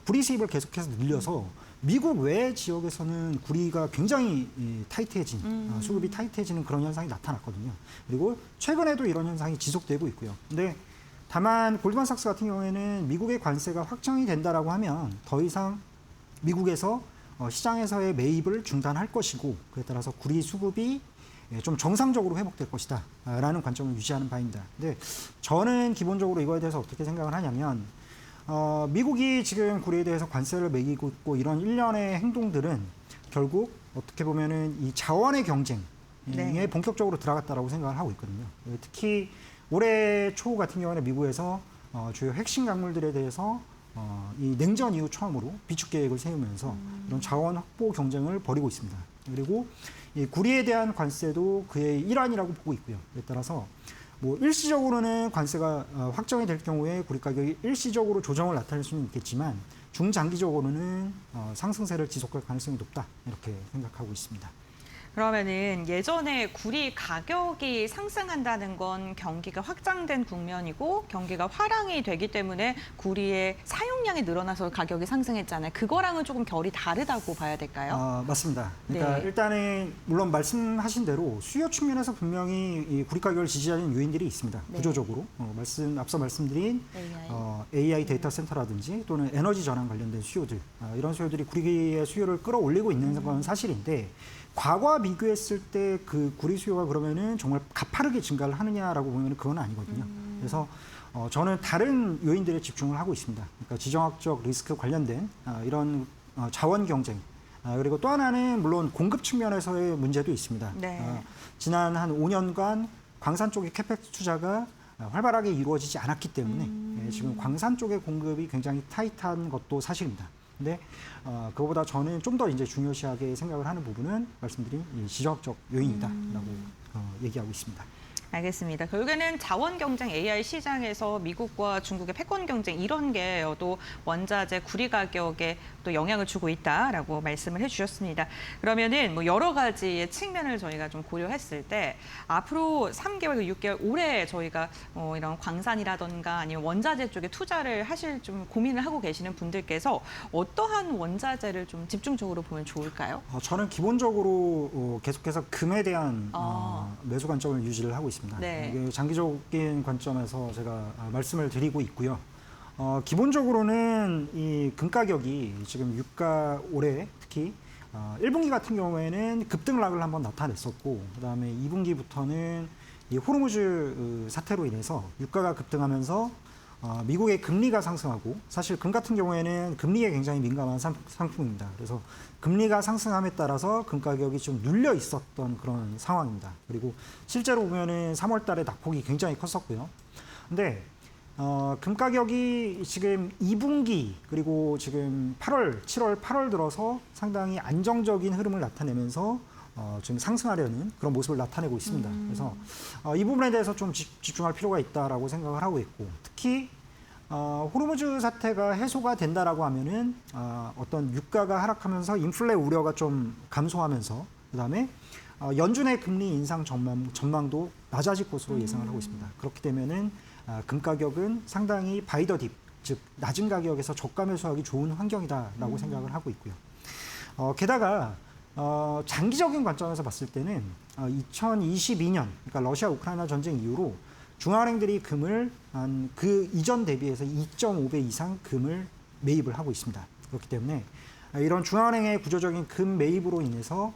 구리 수입을 계속해서 늘려서 미국 외 지역에서는 구리가 굉장히 타이트해진, 수급이 타이트해지는 그런 현상이 나타났거든요. 그리고 최근에도 이런 현상이 지속되고 있고요. 근데 다만 골드만삭스 같은 경우에는 미국의 관세가 확정이 된다라고 하면 더 이상 미국에서 시장에서의 매입을 중단할 것이고, 그에 따라서 구리 수급이 좀 정상적으로 회복될 것이다 라는 관점을 유지하는 바입니다. 근데 저는 기본적으로 이거에 대해서 어떻게 생각을 하냐면, 미국이 지금 구리에 대해서 관세를 매기고 있고 이런 일련의 행동들은 결국 어떻게 보면은 이 자원의 경쟁에 네. 본격적으로 들어갔다라고 생각을 하고 있거든요. 특히 올해 초 같은 경우에는 미국에서 주요 핵심 강물들에 대해서 이 냉전 이후 처음으로 비축 계획을 세우면서 이런 자원 확보 경쟁을 벌이고 있습니다. 그리고 이 구리에 대한 관세도 그의 일환이라고 보고 있고요. 그에 따라서 뭐 일시적으로는 관세가 확정이 될 경우에 구리 가격이 일시적으로 조정을 나타낼 수는 있겠지만 중장기적으로는 상승세를 지속할 가능성이 높다, 이렇게 생각하고 있습니다. 그러면은 예전에 구리 가격이 상승한다는 건 경기가 확장된 국면이고 경기가 화랑이 되기 때문에 구리의 사용량이 늘어나서 가격이 상승했잖아요. 그거랑은 조금 결이 다르다고 봐야 될까요? 맞습니다. 그러니까 네. 일단은 물론 말씀하신 대로 수요 측면에서 분명히 이 구리 가격을 지지하는 요인들이 있습니다. 네. 구조적으로 앞서 말씀드린 AI 데이터 센터라든지 또는 에너지 전환 관련된 수요들, 이런 수요들이 구리의 수요를 끌어올리고 있는 건 사실인데, 과거와 비교했을 때 그 구리 수요가 그러면은 정말 가파르게 증가를 하느냐라고 보면 그건 아니거든요. 그래서 저는 다른 요인들에 집중을 하고 있습니다. 그러니까 지정학적 리스크 관련된 이런 자원 경쟁, 그리고 또 하나는 물론 공급 측면에서의 문제도 있습니다. 네. 지난 한 5년간 광산 쪽의 캐펙스 투자가 활발하게 이루어지지 않았기 때문에 지금 광산 쪽의 공급이 굉장히 타이트한 것도 사실입니다. 근데 그거보다 저는 좀 더 이제 중요시하게 생각을 하는 부분은 말씀드린 이 지정학적 요인이다라고 얘기하고 있습니다. 알겠습니다. 결국에는 자원 경쟁 AI 시장에서 미국과 중국의 패권 경쟁 이런 게 또 원자재 구리 가격에 또 영향을 주고 있다라고 말씀을 해주셨습니다. 그러면은 뭐 여러 가지의 측면을 저희가 좀 고려했을 때 앞으로 3개월, 6개월 올해 저희가 이런 광산이라던가 아니면 원자재 쪽에 투자를 하실 좀 고민을 하고 계시는 분들께서 어떠한 원자재를 좀 집중적으로 보면 좋을까요? 저는 기본적으로 계속해서 금에 대한 매수 관점을 유지를 하고 있습니다. 네. 이게 장기적인 관점에서 제가 말씀을 드리고 있고요. 기본적으로는 이 금 가격이 지금 유가 올해 특히 1분기 같은 경우에는 급등락을 한번 나타냈었고 그다음에 2분기부터는 이 호르무즈 사태로 인해서 유가가 급등하면서 미국의 금리가 상승하고 사실 금 같은 경우에는 금리에 굉장히 민감한 상품입니다. 그래서 금리가 상승함에 따라서 금 가격이 좀 눌려 있었던 그런 상황입니다. 그리고 실제로 보면은 3월 달에 낙폭이 굉장히 컸었고요. 근데 금 가격이 지금 2분기 그리고 지금 8월, 7월, 8월 들어서 상당히 안정적인 흐름을 나타내면서 좀 상승하려는 그런 모습을 나타내고 있습니다. 그래서 이 부분에 대해서 좀 집중할 필요가 있다라고 생각을 하고 있고 특히 호르무즈 사태가 해소가 된다라고 하면은 어떤 유가가 하락하면서 인플레 우려가 좀 감소하면서 그다음에 연준의 금리 인상 전망도 낮아질 것으로 예상을 하고 있습니다. 그렇기 때문에는 금 가격은 상당히 바이 더 딥, 즉 낮은 가격에서 저가 매수하기 좋은 환경이다라고 생각을 하고 있고요. 게다가 장기적인 관점에서 봤을 때는 2022년, 그러니까 러시아 우크라이나 전쟁 이후로 중앙은행들이 금을 그 이전 대비해서 2.5배 이상 금을 매입을 하고 있습니다. 그렇기 때문에 이런 중앙은행의 구조적인 금 매입으로 인해서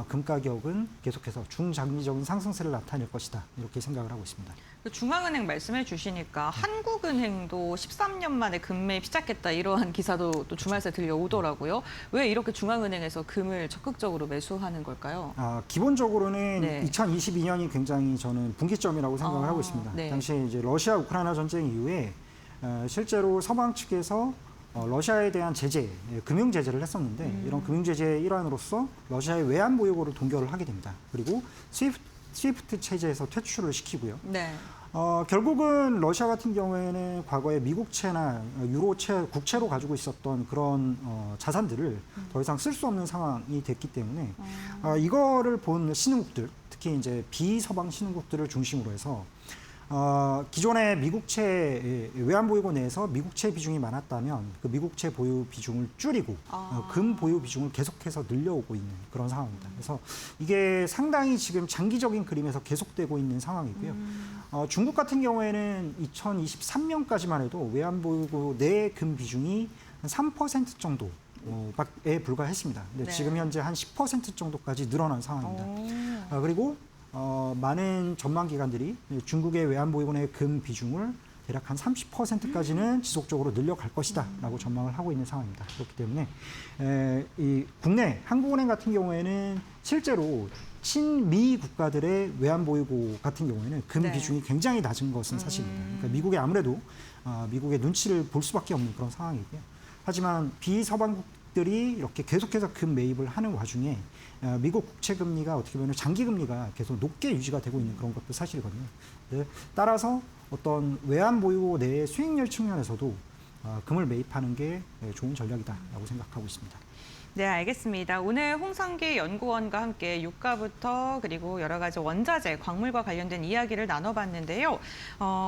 금 가격은 계속해서 중장기적인 상승세를 나타낼 것이다. 이렇게 생각을 하고 있습니다. 중앙은행 말씀해 주시니까 한국은행도 13년 만에 금 매입 시작했다 이러한 기사도 또 주말새 들려오더라고요. 왜 이렇게 중앙은행에서 금을 적극적으로 매수하는 걸까요? 기본적으로는 네. 2022년이 굉장히 저는 분기점이라고 생각을 하고 있습니다. 네. 당시에 이제 러시아 우크라이나 전쟁 이후에 실제로 서방 측에서 러시아에 대한 제재, 금융 제재를 했었는데 이런 금융 제재의 일환으로서 러시아의 외환 보유고를 동결을 하게 됩니다. 그리고 스위프트 체제에서 퇴출을 시키고요. 네. 결국은 러시아 같은 경우에는 과거에 미국채나 유로채, 국채로 가지고 있었던 그런 자산들을 더 이상 쓸 수 없는 상황이 됐기 때문에 이거를 본 신흥국들, 특히 이제 비서방 신흥국들을 중심으로 해서 기존의 미국채 외환 보유고 내에서 미국채 비중이 많았다면 그 미국채 보유 비중을 줄이고 금 보유 비중을 계속해서 늘려오고 있는 그런 상황입니다. 그래서 이게 상당히 지금 장기적인 그림에서 계속되고 있는 상황이고요. 중국 같은 경우에는 2023년까지만 해도 외환 보유고 내 금 비중이 한 3% 정도 에 불과했습니다. 근데 네. 지금 현재 한 10% 정도까지 늘어난 상황입니다. 그리고 많은 전망 기관들이 중국의 외환 보유고의 금 비중을 대략 한 30%까지는 지속적으로 늘려갈 것이다라고 전망을 하고 있는 상황입니다. 그렇기 때문에 이 국내 한국은행 같은 경우에는 실제로 친미 국가들의 외환 보유고 같은 경우에는 금 네. 비중이 굉장히 낮은 것은 사실입니다. 그러니까 미국이 아무래도 미국의 눈치를 볼 수밖에 없는 그런 상황이고요. 하지만 비서방국들이 이렇게 계속해서 금 매입을 하는 와중에 미국 국채 금리가 어떻게 보면 장기 금리가 계속 높게 유지가 되고 있는 그런 것도 사실이거든요. 따라서 어떤 외환 보유고 내의 수익률 측면에서도 금을 매입하는 게 좋은 전략이다라고 생각하고 있습니다. 네, 알겠습니다. 오늘 홍성기 연구원과 함께 유가부터 그리고 여러 가지 원자재, 광물과 관련된 이야기를 나눠봤는데요.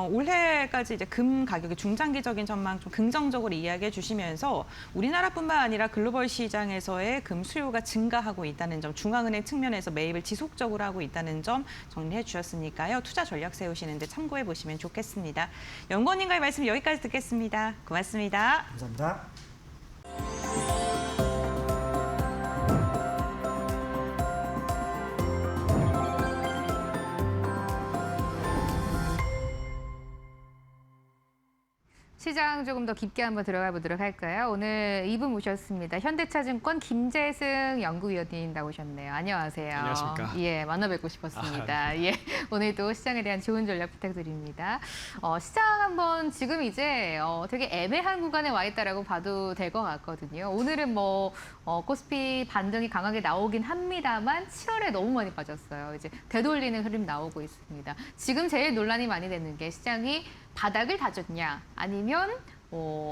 올해까지 이제 금 가격의 중장기적인 전망 좀 긍정적으로 이야기해 주시면서 우리나라뿐만 아니라 글로벌 시장에서의 금 수요가 증가하고 있다는 점, 중앙은행 측면에서 매입을 지속적으로 하고 있다는 점 정리해 주셨으니까요. 투자 전략 세우시는데 참고해 보시면 좋겠습니다. 연구원님과의 말씀 여기까지 듣겠습니다. 고맙습니다. 감사합니다. 시장 조금 더 깊게 한번 들어가 보도록 할까요? 오늘 2분 모셨습니다. 현대차증권 김재승 연구위원님 나오셨네요. 안녕하세요. 안녕하십니까. 예, 만나 뵙고 싶었습니다. 예, 오늘도 시장에 대한 좋은 전략 부탁드립니다. 시장 한번 지금 이제 되게 애매한 구간에 와 있다라고 봐도 될 것 같거든요. 오늘은 뭐 코스피 반등이 강하게 나오긴 합니다만 7월에 너무 많이 빠졌어요. 이제 되돌리는 흐름 나오고 있습니다. 지금 제일 논란이 많이 되는 게 시장이 바닥을 다졌냐 아니면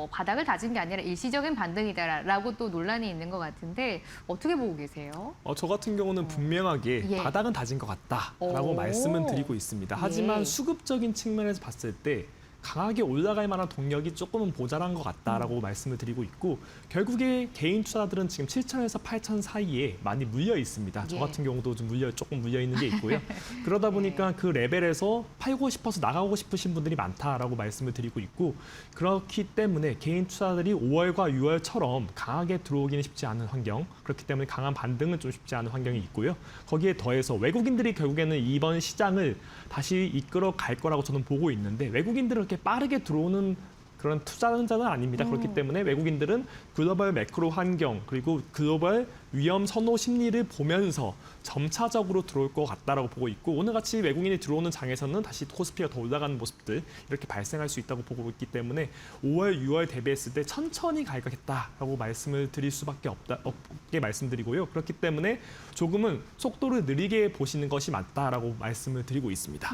바닥을 다진 게 아니라 일시적인 반등이다라고 또 논란이 있는 것 같은데 어떻게 보고 계세요? 저 같은 경우는 분명하게 예. 바닥은 다진 것 같다라고 오. 말씀은 드리고 있습니다. 하지만 예. 수급적인 측면에서 봤을 때 강하게 올라갈 만한 동력이 조금은 모자란 것 같다라고 말씀을 드리고 있고 결국에 개인 투자들은 지금 7천에서 8천 사이에 많이 물려 있습니다. 저 예. 같은 경우도 좀 조금 물려 있는 게 있고요. 그러다 보니까 그 레벨에서 팔고 싶어서 나가고 싶으신 분들이 많다라고 말씀을 드리고 있고 그렇기 때문에 개인 투자들이 5월과 6월처럼 강하게 들어오기는 쉽지 않은 환경 그렇기 때문에 강한 반등은 좀 쉽지 않은 환경이 있고요. 거기에 더해서 외국인들이 결국에는 이번 시장을 다시 이끌어 갈 거라고 저는 보고 있는데 외국인들은 그렇게 빠르게 들어오는 그런 투자자는 아닙니다. 그렇기 때문에 외국인들은 글로벌 매크로 환경 그리고 글로벌 위험 선호 심리를 보면서 점차적으로 들어올 것 같다라고 보고 있고 오늘같이 외국인이 들어오는 장에서는 다시 코스피가 더 올라가는 모습들 이렇게 발생할 수 있다고 보고 있기 때문에 5월, 6월 대비했을 때 천천히 가겠다라고 말씀을 드릴 수밖에 없게 말씀드리고요. 그렇기 때문에 조금은 속도를 느리게 보시는 것이 맞다라고 말씀을 드리고 있습니다.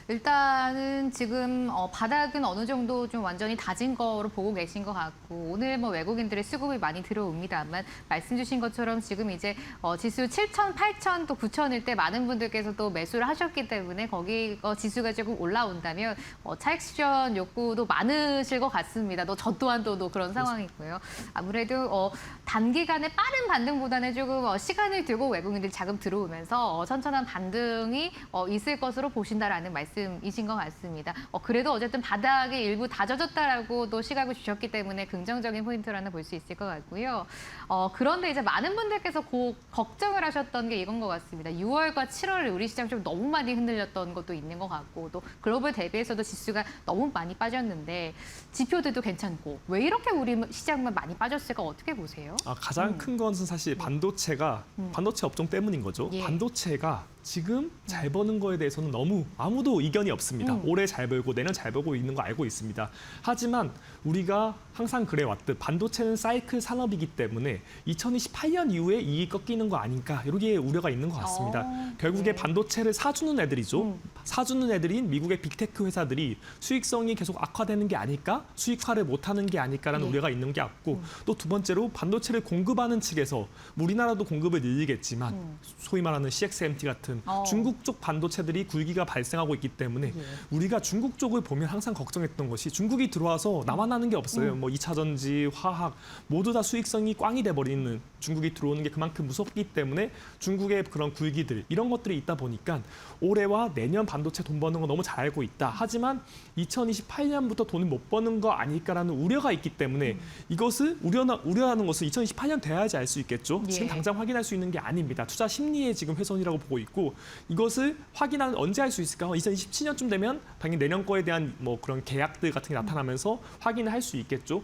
일단은 지금 바닥은 어느 정도 좀 완전히 다진 거로 보고 계신 것 같고 오늘 뭐 외국인들의 수급이 많이 들어옵니다만 말씀 주신 것처럼 지금 이제 지수 7천, 8천 또 9천일 때 많은 분들께서 또 매수를 하셨기 때문에 거기 지수가 조금 올라온다면 차익 실현 욕구도 많으실 것 같습니다. 저 또한 또 그런 상황이고요. 아무래도 단기간에 빠른 반등보다는 조금 시간을 두고 외국인들이 자금 들어오면서 천천한 반등이 있을 것으로 보신다라는 말씀이신 것 같습니다. 그래도 어쨌든 바닥이 일부 다져졌다라고 또 시각을 주셨기 때문에 긍정적인 포인트라는 볼 수 있을 것 같고요. 그런데 이제 많은 분들께서 걱정을 하셨던 게 이건 것 같습니다. 6월과 7월 우리 시장 좀 너무 많이 흔들렸던 것도 있는 것 같고 또 글로벌 대비해서도 지수가 너무 많이 빠졌는데 지표들도 괜찮고 왜 이렇게 우리 시장만 많이 빠졌을까 어떻게 보세요? 가장 큰 것은 사실 반도체 업종 때문인 거죠. 예. 반도체가 지금 잘 버는 거에 대해서는 너무 아무도 이견이 없습니다. 올해 잘 벌고 내년 잘 벌고 있는 거 알고 있습니다. 하지만 우리가 항상 그래왔듯 반도체는 사이클 산업이기 때문에 2028년 이후에 이익 꺾이는 거 아닌가 이렇게 우려가 있는 것 같습니다. 결국에 네. 반도체를 사주는 애들이죠. 사주는 애들인 미국의 빅테크 회사들이 수익성이 계속 악화되는 게 아닐까? 수익화를 못하는 게 아닐까라는 네. 우려가 있는 게 같고 또 두 번째로 반도체를 공급하는 측에서 우리나라도 공급을 늘리겠지만 소위 말하는 CXMT 같은 중국 쪽 반도체들이 굴기가 발생하고 있기 때문에 우리가 중국 쪽을 보면 항상 걱정했던 것이 중국이 들어와서 나만 하는 게 없어요. 뭐 2차 전지, 화학 모두 다 수익성이 꽝이 돼버리는 중국이 들어오는 게 그만큼 무섭기 때문에 중국의 그런 굴기들 이런 것들이 있다 보니까 올해와 내년 반도체 돈 버는 거 너무 잘 알고 있다. 하지만 2028년부터 돈을 못 버는 거 아닐까라는 우려가 있기 때문에 이것을 우려하는 것을 2028년 돼야지 알 수 있겠죠. 예. 지금 당장 확인할 수 있는 게 아닙니다. 투자 심리의 지금 훼손이라고 보고 있고 이것을 확인하는 언제 할 수 있을까? 2027년쯤 되면 당연히 내년 거에 대한 뭐 그런 계약들 같은 게 나타나면서 확인을 할 수 있겠죠.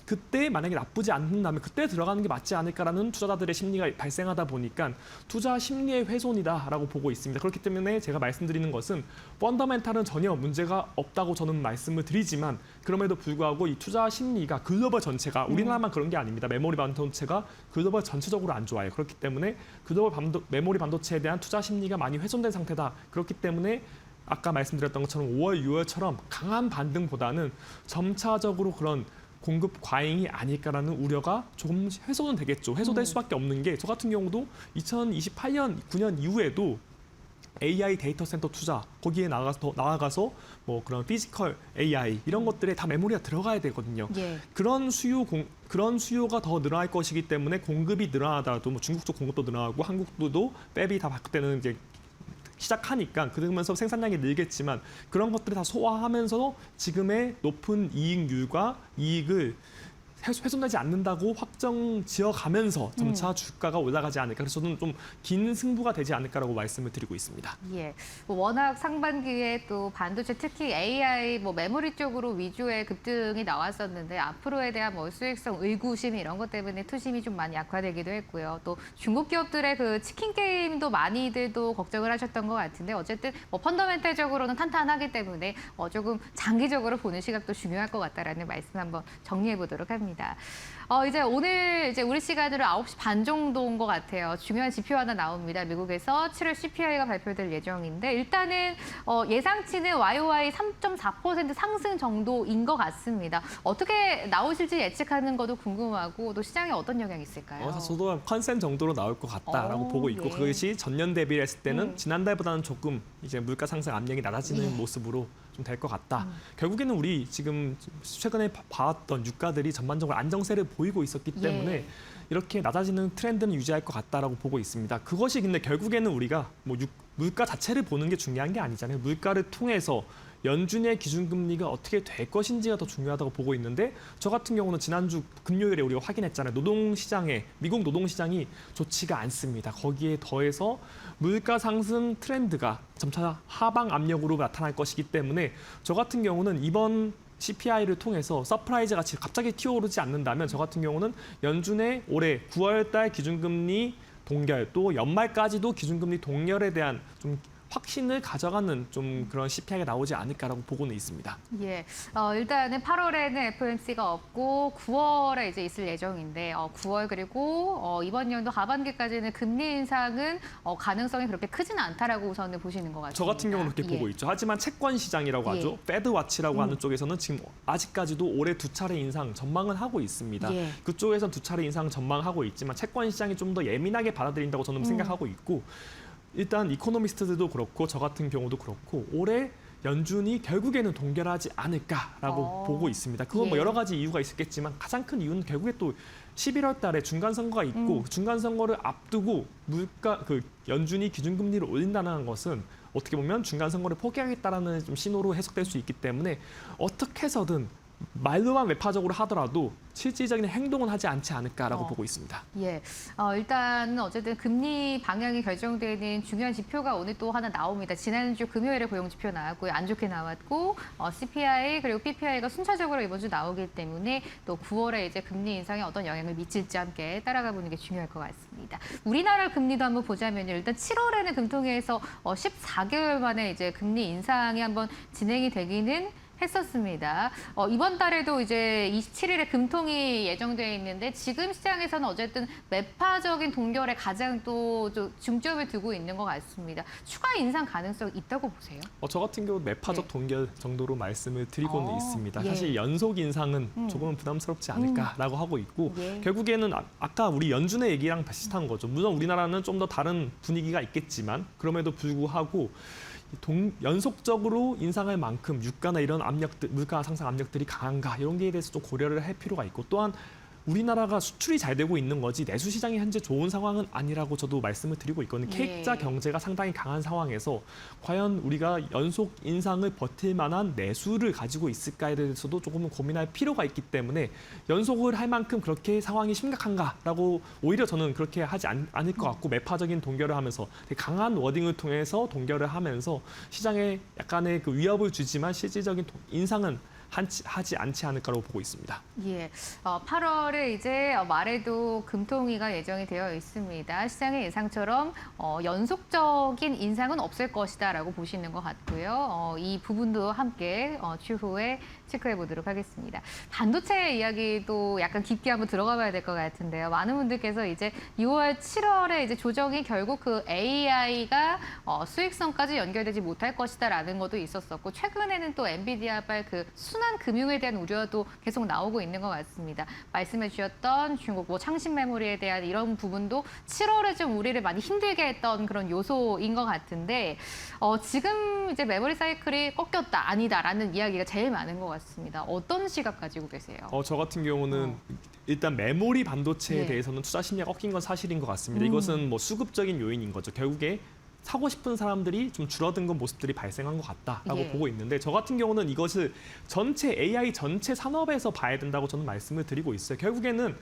그때 만약에 나쁘지 않는다면 그때 들어가는 게 맞지 않을까라는 투자자들의 심리가 발생하다 보니까 투자 심리의 훼손이다라고 보고 있습니다. 그렇기 때문에 제가 말씀드리는 것은 펀더멘탈은 전혀 문제가 없다고 저는 말씀을 드리지만 그럼에도 불구하고 이 투자 심리가 글로벌 전체가 우리나라만 그런 게 아닙니다. 메모리 반도체가 글로벌 전체적으로 안 좋아요. 그렇기 때문에 글로벌 메모리 반도체에 대한 투자 심리가 많이 훼손된 상태다. 그렇기 때문에 아까 말씀드렸던 것처럼 5월, 6월처럼 강한 반등보다는 점차적으로 그런 공급 과잉이 아닐까라는 우려가 조금 해소는 되겠죠. 해소될 수밖에 없는 게 저 같은 경우도 2028년, 9년 이후에도 AI 데이터 센터 투자 거기에 나아가서 뭐 그런 피지컬 AI 이런 것들에 다 메모리가 들어가야 되거든요. 예. 그런 수요가 더 늘어날 것이기 때문에 공급이 늘어나더라도 뭐 중국 쪽 공급도 늘어나고 한국도 팹이 다 바꿀 이제 시작하니까 그러면서 생산량이 늘겠지만 그런 것들을 다 소화하면서 지금의 높은 이익률과 이익을 훼손되지 않는다고 확정 지어가면서 점차 주가가 올라가지 않을까. 그래서 저는 좀 긴 승부가 되지 않을까라고 말씀을 드리고 있습니다. 예, 뭐 워낙 상반기에 또 반도체 특히 AI 뭐 메모리 쪽으로 위주의 급등이 나왔었는데 앞으로에 대한 뭐 수익성 의구심 이런 것 때문에 투심이 좀 많이 약화되기도 했고요. 또 중국 기업들의 그 치킨 게임도 많이들도 걱정을 하셨던 것 같은데 어쨌든 뭐 펀더멘탈적으로는 탄탄하기 때문에 조금 장기적으로 보는 시각도 중요할 것 같다라는 말씀 한번 정리해 보도록 합니다. 이제 오늘 이제 우리 시간으로 9시 반 정도인 것 같아요. 중요한 지표 하나 나옵니다. 미국에서 7월 CPI가 발표될 예정인데 일단은 예상치는 YOY 3.4% 상승 정도인 것 같습니다. 어떻게 나오실지 예측하는 것도 궁금하고 또 시장에 어떤 영향이 있을까요? 저도 컨센 정도로 나올 것 같다라고 보고 있고 예. 그것이 전년 대비를 했을 때는 지난달보다는 조금 이제 물가 상승 압력이 낮아지는 모습으로 좀 될 것 같다. 결국에는 우리 지금 최근에 봐왔던 유가들이 전반적으로 안정세를 보이고 있었기 때문에 이렇게 낮아지는 트렌드는 유지할 것 같다라고 보고 있습니다. 그것이 근데 결국에는 우리가 뭐 물가 자체를 보는 게 중요한 게 아니잖아요. 물가를 통해서 연준의 기준금리가 어떻게 될 것인지가 더 중요하다고 보고 있는데 저 같은 경우는 지난주 금요일에 우리가 확인했잖아요. 미국 노동시장이 좋지가 않습니다. 거기에 더해서 물가 상승 트렌드가 점차 하방 압력으로 나타날 것이기 때문에 저 같은 경우는 이번 CPI를 통해서 서프라이즈 같이 갑자기 튀어오르지 않는다면 저 같은 경우는 연준의 올해 9월 달 기준금리 동결 또 연말까지도 기준금리 동결에 대한 좀 확신을 가져가는 좀 그런 CPI가 나오지 않을까라고 보고는 있습니다. 예, 일단은 8월에는 FOMC가 없고 9월에 이제 있을 예정인데 9월 그리고 이번 연도 하반기까지는 금리 인상은 가능성이 그렇게 크지는 않다라고 우선은 보시는 것 같습니다. 저 같은 경우는 그렇게 보고 있죠. 하지만 채권 시장이라고 하죠. 패드 와치라고 하는 쪽에서는 지금 아직까지도 올해 2차례 인상 전망을 하고 있습니다. 그쪽에선 2차례 인상 전망하고 있지만 채권 시장이 좀 더 예민하게 받아들인다고 저는 생각하고 있고 일단 이코노미스트들도 그렇고 저 같은 경우도 그렇고 올해 연준이 결국에는 동결하지 않을까라고 보고 있습니다. 그건 뭐 여러 가지 이유가 있었겠지만 가장 큰 이유는 결국에 또 11월 달에 중간 선거가 있고 중간 선거를 앞두고 연준이 기준금리를 올린다는 것은 어떻게 보면 중간 선거를 포기하겠다라는 좀 신호로 해석될 수 있기 때문에 어떻게 해서든 말로만 매파적으로 하더라도 실질적인 행동은 하지 않지 않을까라고 보고 있습니다. 예, 일단 어쨌든 금리 방향이 결정되는 중요한 지표가 오늘 또 하나 나옵니다. 지난주 금요일에 고용 지표 나왔고요. 안 좋게 나왔고 CPI 그리고 PPI가 순차적으로 이번 주 나오기 때문에 또 9월에 이제 금리 인상에 어떤 영향을 미칠지 함께 따라가 보는 게 중요할 것 같습니다. 우리나라 금리도 한번 보자면요. 일단 7월에는 금통위에서 14개월 만에 이제 금리 인상이 한번 진행이 되기는 했었습니다. 이번 달에도 이제 27일에 금통이 예정되어 있는데 지금 시장에서는 어쨌든 매파적인 동결에 가장 또 중점을 두고 있는 것 같습니다. 추가 인상 가능성 있다고 보세요? 저 같은 경우 매파적 동결 정도로 말씀을 드리고는 있습니다. 사실 연속 인상은 조금은 부담스럽지 않을까라고 하고 있고 결국에는 아까 우리 연준의 얘기랑 비슷한 거죠. 물론 우리나라는 좀 더 다른 분위기가 있겠지만 그럼에도 불구하고 연속적으로 인상할 만큼 유가나 이런 압력들, 물가 상승 압력들이 강한가 이런 게 대해서 좀 고려를 할 필요가 있고 또한 우리나라가 수출이 잘 되고 있는 거지 내수 시장이 현재 좋은 상황은 아니라고 저도 말씀을 드리고 있거든요. K자 경제가 상당히 강한 상황에서 과연 우리가 연속 인상을 버틸 만한 내수를 가지고 있을까에 대해서도 조금은 고민할 필요가 있기 때문에 연속을 할 만큼 그렇게 상황이 심각한가라고 오히려 저는 그렇게 하지 않을 것 같고 매파적인 동결을 하면서 되게 강한 워딩을 통해서 동결을 하면서 시장에 약간의 그 위협을 주지만 실질적인 인상은 하지 않지 않을까라고 보고 있습니다. 예, 8월에 이제 말에도 금통위가 예정이 되어 있습니다. 시장의 예상처럼 연속적인 인상은 없을 것이다라고 보시는 것 같고요. 이 부분도 함께 추후에 체크해 보도록 하겠습니다. 반도체 이야기도 약간 깊게 한번 들어가 봐야 될 것 같은데요. 많은 분들께서 이제 6월, 7월에 이제 조정이 결국 그 AI가 수익성까지 연결되지 못할 것이다라는 것도 있었었고 최근에는 또 엔비디아발 그 순환 금융에 대한 우려도 계속 나오고 있는 것 같습니다. 말씀해 주셨던 중국 뭐 창신 메모리에 대한 이런 부분도 7월에 좀 우리를 많이 힘들게 했던 그런 요소인 것 같은데 지금 이제 메모리 사이클이 꺾였다 아니다라는 이야기가 제일 많은 것 같습니다. 어떤 시각 가지고 계세요? 저 같은 경우는 일단 메모리 반도체에 대해서는 투자 심리가 꺾인 건 사실인 것 같습니다. 이것은 뭐 수급적인 요인인 거죠. 결국에 사고 싶은 사람들이 좀 줄어든 건 모습들이 발생한 것 같다라고 예. 보고 있는데 저 같은 경우는 이것을 전체 AI 전체 산업에서 봐야 된다고 저는 말씀을 드리고 있어요. 결국에는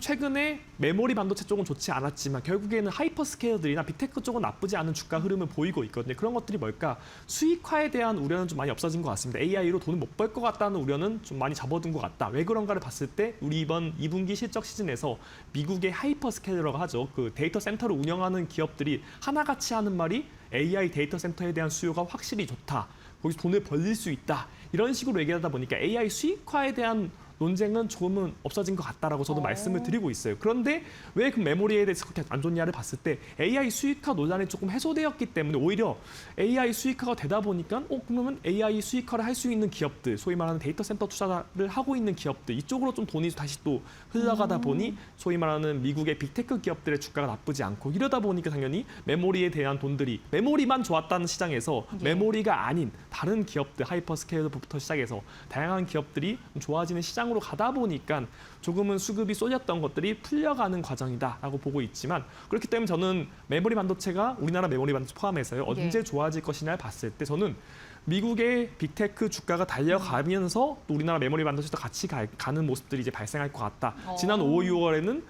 최근에 메모리 반도체 쪽은 좋지 않았지만 결국에는 하이퍼스케일러들이나 빅테크 쪽은 나쁘지 않은 주가 흐름을 보이고 있거든요. 그런 것들이 뭘까? 수익화에 대한 우려는 좀 많이 없어진 것 같습니다. AI로 돈을 못 벌 것 같다는 우려는 좀 많이 접어든 것 같다. 왜 그런가를 봤을 때 우리 이번 2분기 실적 시즌에서 미국의 하이퍼스케일러가 하죠. 그 데이터 센터를 운영하는 기업들이 하나같이 하는 말이 AI 데이터 센터에 대한 수요가 확실히 좋다. 거기서 돈을 벌릴 수 있다. 이런 식으로 얘기하다 보니까 AI 수익화에 대한 논쟁은 조금은 없어진 것 같다라고 저도 말씀을 드리고 있어요. 그런데 왜 그 메모리에 대해서 그렇게 안 좋냐를 봤을 때 AI 수익화 논란이 조금 해소되었기 때문에 오히려 AI 수익화가 되다 보니까 그러면 AI 수익화를 할 수 있는 기업들, 소위 말하는 데이터 센터 투자를 하고 있는 기업들 이쪽으로 좀 돈이 다시 또 흘러가다 보니 소위 말하는 미국의 빅테크 기업들의 주가가 나쁘지 않고 이러다 보니까 당연히 메모리에 대한 돈들이 메모리만 좋았다는 시장에서 메모리가 아닌 다른 기업들 하이퍼스케일러부터 시작해서 다양한 기업들이 좋아지는 시장으로 가다 보니까 조금은 수급이 쏠렸던 것들이 풀려가는 과정이다라고 보고 있지만 그렇기 때문에 저는 메모리 반도체가 우리나라 메모리 반도체 포함해서요 언제 좋아질 것이냐를 봤을 때 저는 미국의 빅테크 주가가 달려가면서 또 우리나라 메모리 반도체도 같이 가는 모습들이 이제 발생할 것 같다. 지난 5월, 6월에는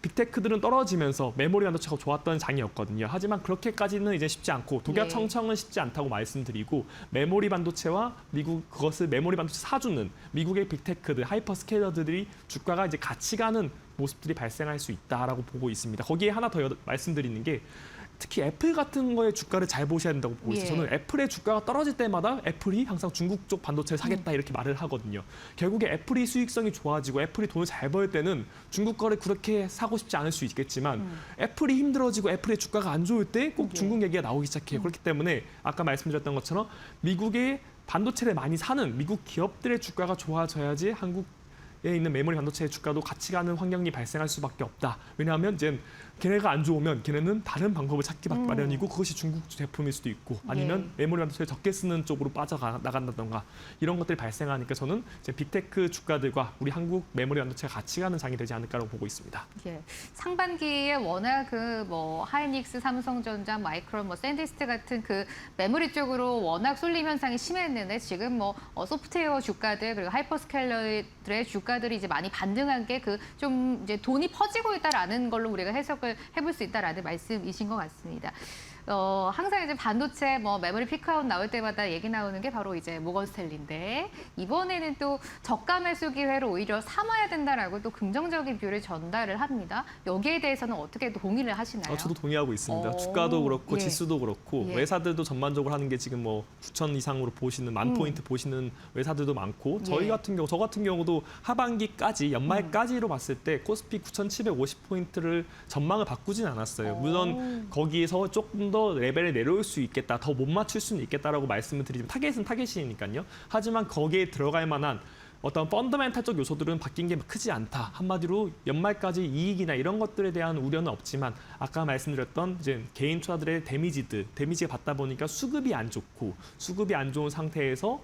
빅테크들은 떨어지면서 메모리 반도체가 좋았던 장이었거든요. 하지만 그렇게까지는 이제 쉽지 않고 독야청청은 쉽지 않다고 말씀드리고 메모리 반도체와 미국 그것을 메모리 반도체 사주는 미국의 빅테크들, 하이퍼스케일러들이 주가가 이제 같이 가는 모습들이 발생할 수 있다라고 보고 있습니다. 거기에 하나 더 말씀드리는 게 특히 애플 같은 거의 주가를 잘 보셔야 된다고 보고 있어요. 저는 애플의 주가가 떨어질 때마다 애플이 항상 중국 쪽 반도체를 사겠다 이렇게 말을 하거든요. 결국에 애플이 수익성이 좋아지고 애플이 돈을 잘 벌 때는 중국 거를 그렇게 사고 싶지 않을 수 있겠지만 애플이 힘들어지고 애플의 주가가 안 좋을 때 꼭 중국 얘기가 나오기 시작해요. 그렇기 때문에 아까 말씀드렸던 것처럼 미국의 반도체를 많이 사는 미국 기업들의 주가가 좋아져야지 한국에 있는 메모리 반도체의 주가도 같이 가는 환경이 발생할 수밖에 없다. 왜냐하면 이제 걔네가 안 좋으면 걔네는 다른 방법을 찾기 마련이고 그것이 중국 제품일 수도 있고 아니면 메모리 반도체를 적게 쓰는 쪽으로 빠져나간다던가 이런 것들이 발생하니까 저는 이제 빅테크 주가들과 우리 한국 메모리 반도체가 같이 가는 장이 되지 않을까라고 보고 있습니다. 예. 상반기에 워낙 그 뭐 하이닉스, 삼성전자, 마이크론, 뭐 샌디스트 같은 그 메모리 쪽으로 워낙 쏠림 현상이 심했는데 지금 뭐 소프트웨어 주가들 그리고 하이퍼스케일러들의 주가들이 이제 많이 반등한 게 그 좀 이제 돈이 퍼지고 있다라는 걸로 우리가 해석을 해볼 수 있다라는 말씀이신 것 같습니다. 항상 이제 반도체 뭐 메모리 피크아웃 나올 때마다 얘기 나오는 게 바로 이제 모건 스탠리인데 이번에는 또 저가 매수 기회를 오히려 삼아야 된다라고 또 긍정적인 뷰를 전달을 합니다. 여기에 대해서는 어떻게 동의를 하시나요? 저도 동의하고 있습니다. 주가도 그렇고 지수도 그렇고 외사들도 전반적으로 하는 게 지금 뭐 9천 이상으로 보시는 만 포인트 보시는 외사들도 많고 저 같은 경우도 하반기까지 연말까지로 봤을 때 코스피 9,750포인트를 전망을 바꾸진 않았어요. 물론 거기에서 조금 더 레벨을 내려올 수 있겠다, 더 못 맞출 수는 있겠다라고 말씀을 드리지만 타겟은 타겟이니까요. 하지만 거기에 들어갈 만한 어떤 펀더멘탈적 요소들은 바뀐 게 크지 않다. 한마디로 연말까지 이익이나 이런 것들에 대한 우려는 없지만 아까 말씀드렸던 이제 개인 투자들의 데미지가 받다 보니까 수급이 안 좋고 수급이 안 좋은 상태에서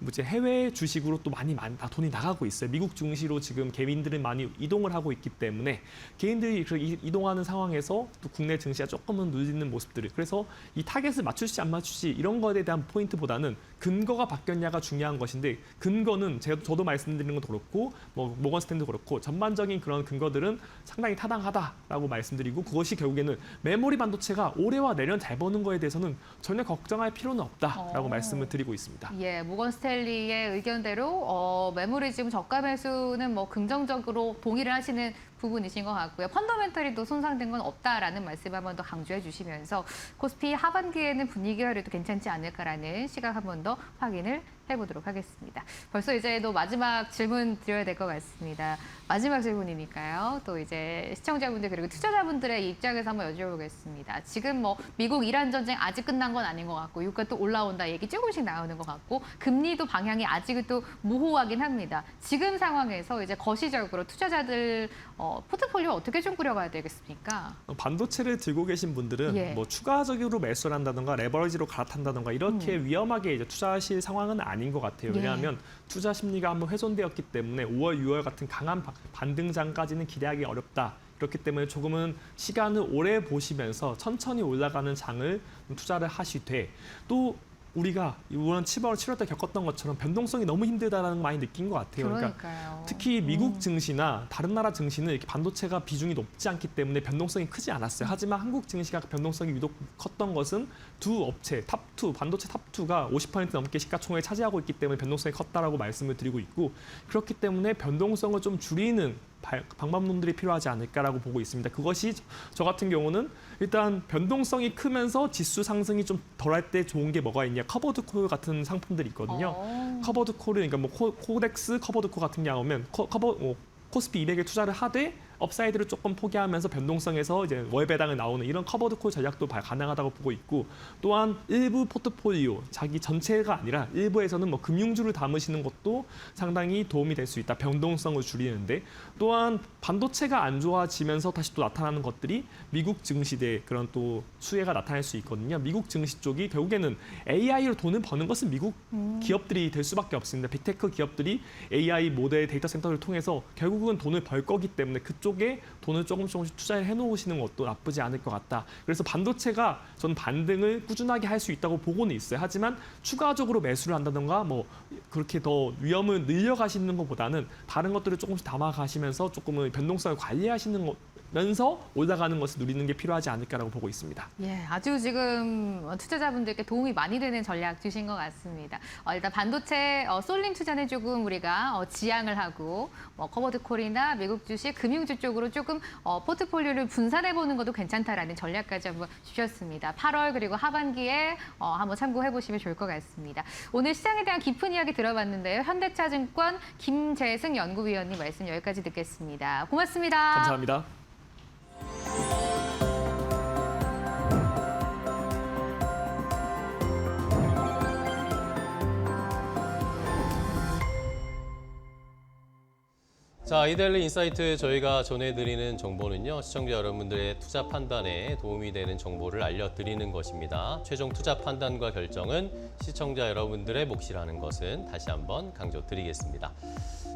이제 해외 주식으로 또 많이 돈이 나가고 있어요. 미국 증시로 지금 개인들은 많이 이동을 하고 있기 때문에 개인들이 이동하는 상황에서 또 국내 증시가 조금은 눌리는 모습들이 그래서 이 타겟을 맞출지 안 맞출지 이런 거에 대한 포인트보다는 근거가 바뀌었냐가 중요한 것인데 근거는 저도 말씀드리는 것도 그렇고 뭐 모건 스탠도 그렇고 전반적인 그런 근거들은 상당히 타당하다라고 말씀드리고 그것이 결국에는 메모리 반도체가 올해와 내년 잘 버는 거에 대해서는 전혀 걱정할 필요는 없다라고 말씀을 드리고 있습니다. 예, 모건 스탠리의 의견대로 메모리 지금 저가 매수는 뭐 긍정적으로 동의를 하시는 부분이신 것 같고요. 펀더멘털이 또 손상된 건 없다라는 말씀 한 번 더 강조해 주시면서 코스피 하반기에는 분위기가 그래도 괜찮지 않을까라는 시각 한 번 더 확인을 해보도록 하겠습니다. 벌써 이제 또 마지막 질문 드려야 될 것 같습니다. 마지막 질문이니까요. 또 이제 시청자분들 그리고 투자자분들의 입장에서 한번 여쭤보겠습니다. 지금 뭐 미국 이란 전쟁 아직 끝난 건 아닌 것 같고 유가 또 올라온다 얘기 조금씩 나오는 것 같고 금리도 방향이 아직은 또 모호하긴 합니다. 지금 상황에서 이제 거시적으로 투자자들 포트폴리오 어떻게 좀 꾸려가야 되겠습니까? 반도체를 들고 계신 분들은 뭐 추가적으로 매수를 한다던가 레버리지로 갈아탄다던가 이렇게 위험하게 이제 투자하실 상황은 아닌 것 같아요. 왜냐하면 투자 심리가 한번 훼손되었기 때문에 5월, 6월 같은 강한 반등장까지는 기대하기 어렵다. 그렇기 때문에 조금은 시간을 오래 보시면서 천천히 올라가는 장을 투자를 하시되 또 우리가 이번 7월 때 겪었던 것처럼 변동성이 너무 힘들다라는 거 많이 느낀 것 같아요. 그러니까요. 특히 미국 증시나 다른 나라 증시는 이렇게 반도체가 비중이 높지 않기 때문에 변동성이 크지 않았어요. 하지만 한국 증시가 변동성이 유독 컸던 것은 두 업체, 탑2, 반도체 탑2가 50% 넘게 시가총액을 차지하고 있기 때문에 변동성이 컸다라고 말씀을 드리고 있고 그렇기 때문에 변동성을 좀 줄이는 방법론들이 필요하지 않을까라고 보고 있습니다. 그것이 저 같은 경우는 일단 변동성이 크면서 지수 상승이 좀 덜할 때 좋은 게 뭐가 있냐. 커버드 콜 같은 상품들이 있거든요. 커버드 콜은 그러니까 뭐 코덱스 커버드 콜 같은 경우면 코스피 200에 투자를 하되 업사이드를 조금 포기하면서 변동성에서 이제 월 배당을 나오는 이런 커버드 콜 전략도 가능하다고 보고 있고 또한 일부 포트폴리오 자기 전체가 아니라 일부에서는 뭐 금융주를 담으시는 것도 상당히 도움이 될 수 있다. 변동성을 줄이는데 또한 반도체가 안 좋아지면서 다시 또 나타나는 것들이 미국 증시대 그런 또 수혜가 나타날 수 있거든요. 미국 증시 쪽이 결국에는 AI로 돈을 버는 것은 미국 기업들이 될 수밖에 없습니다. 빅테크 기업들이 AI 모델 데이터 센터를 통해서 결국은 돈을 벌 거기 때문에 그쪽에 돈을 조금씩 투자를 해놓으시는 것도 나쁘지 않을 것 같다. 그래서 반도체가 저는 반등을 꾸준하게 할 수 있다고 보고는 있어요. 하지만 추가적으로 매수를 한다던가 뭐 그렇게 더 위험을 늘려가시는 것보다는 다른 것들을 조금씩 담아가시면서 조금은 변동성을 관리하시는 것 면서 올라가는 것을 누리는 게 필요하지 않을까라고 보고 있습니다. 예, 아주 지금 투자자분들께 도움이 많이 되는 전략 주신 것 같습니다. 일단 반도체 쏠림 투자는 조금 우리가 지양을 하고 커버드 콜이나 미국 주식, 금융주 쪽으로 조금 포트폴리오를 분산해 보는 것도 괜찮다라는 전략까지 한번 주셨습니다. 8월 그리고 하반기에 한번 참고해 보시면 좋을 것 같습니다. 오늘 시장에 대한 깊은 이야기 들어봤는데요. 현대차증권 김재승 연구위원님 말씀 여기까지 듣겠습니다. 고맙습니다. 감사합니다. 자, 이데일리 인사이트 저희가 전해드리는 정보는요. 시청자 여러분들의 투자 판단에 도움이 되는 정보를 알려드리는 것입니다. 최종 투자 판단과 결정은 시청자 여러분들의 몫이라는 것은 다시 한번 강조드리겠습니다.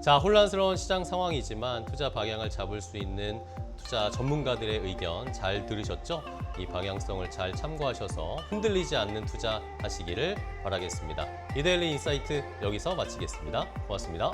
자, 혼란스러운 시장 상황이지만 투자 방향을 잡을 수 있는 투자 전문가들의 의견 잘 들으셨죠? 이 방향성을 잘 참고하셔서 흔들리지 않는 투자 하시기를 바라겠습니다. 이데일리 인사이트 여기서 마치겠습니다. 고맙습니다.